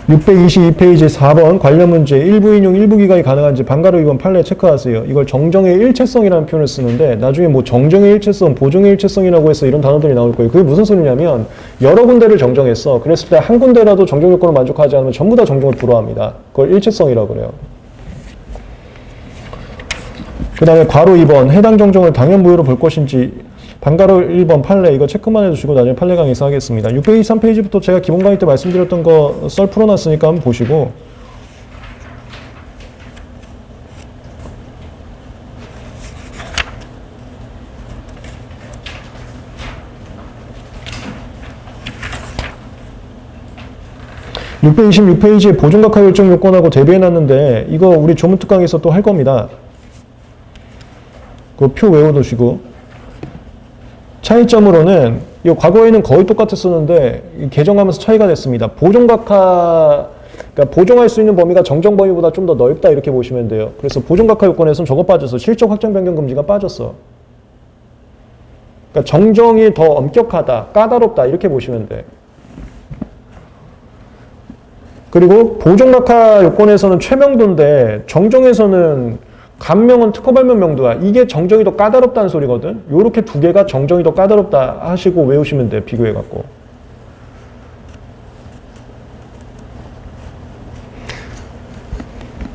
622페이지 4번 관련 문제 일부 인용 일부 기각이 가능한지 방가로 2번 판례 체크하세요. 이걸 정정의 일체성이라는 표현을 쓰는데 나중에 뭐 정정의 일체성, 보정의 일체성이라고 해서 이런 단어들이 나올 거예요. 그게 무슨 소리냐면 여러 군데를 정정했어. 그랬을 때 한 군데라도 정정 요건을 만족하지 않으면 전부 다 정정을 불허합니다. 그걸 일체성이라고 그래요. 그 다음에 괄호 2번 해당 정정을 당연 무효로 볼 것인지 방가로 1번 판례 이거 체크만 해주시고 나중에 판례 강의에서 하겠습니다. 623페이지부터 제가 기본 강의 때 말씀드렸던 거 썰 풀어놨으니까 한번 보시고 (626페이지에) 보존각하 결정 요건하고 대비해놨는데 이거 우리 조문특강에서 또 할 겁니다. 그 표 외워두시고 차이점으로는 이 과거에는 거의 똑같았었는데 개정하면서 차이가 됐습니다. 보존각하 그러니까 보존할 수 있는 범위가 정정 범위보다 좀 더 넓다 이렇게 보시면 돼요. 그래서 보존각하 요건에서는 저거 빠졌어. 실적 확정 변경 금지가 빠졌어. 그러니까 정정이 더 엄격하다, 까다롭다 이렇게 보시면 돼. 그리고 보존각하 요건에서는 최명도인데 정정에서는 감명은 특허 발명 명도야. 이게 정정이 더 까다롭다는 소리거든. 요렇게 두 개가 정정이 더 까다롭다 하시고 외우시면 돼. 비교해갖고.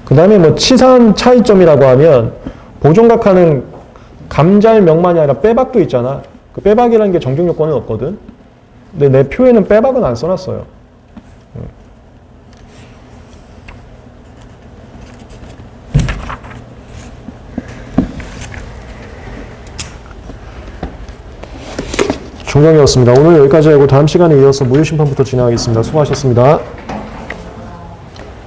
그 다음에 뭐 치산 차이점이라고 하면 보존각하는 감잘 명만이 아니라 빼박도 있잖아. 그 빼박이라는 게 정정 요건은 없거든. 근데 내 표에는 빼박은 안 써놨어요. 종영이었습니다. 오늘 여기까지 하고 다음 시간에 이어서 무효심판부터 진행하겠습니다. 수고하셨습니다.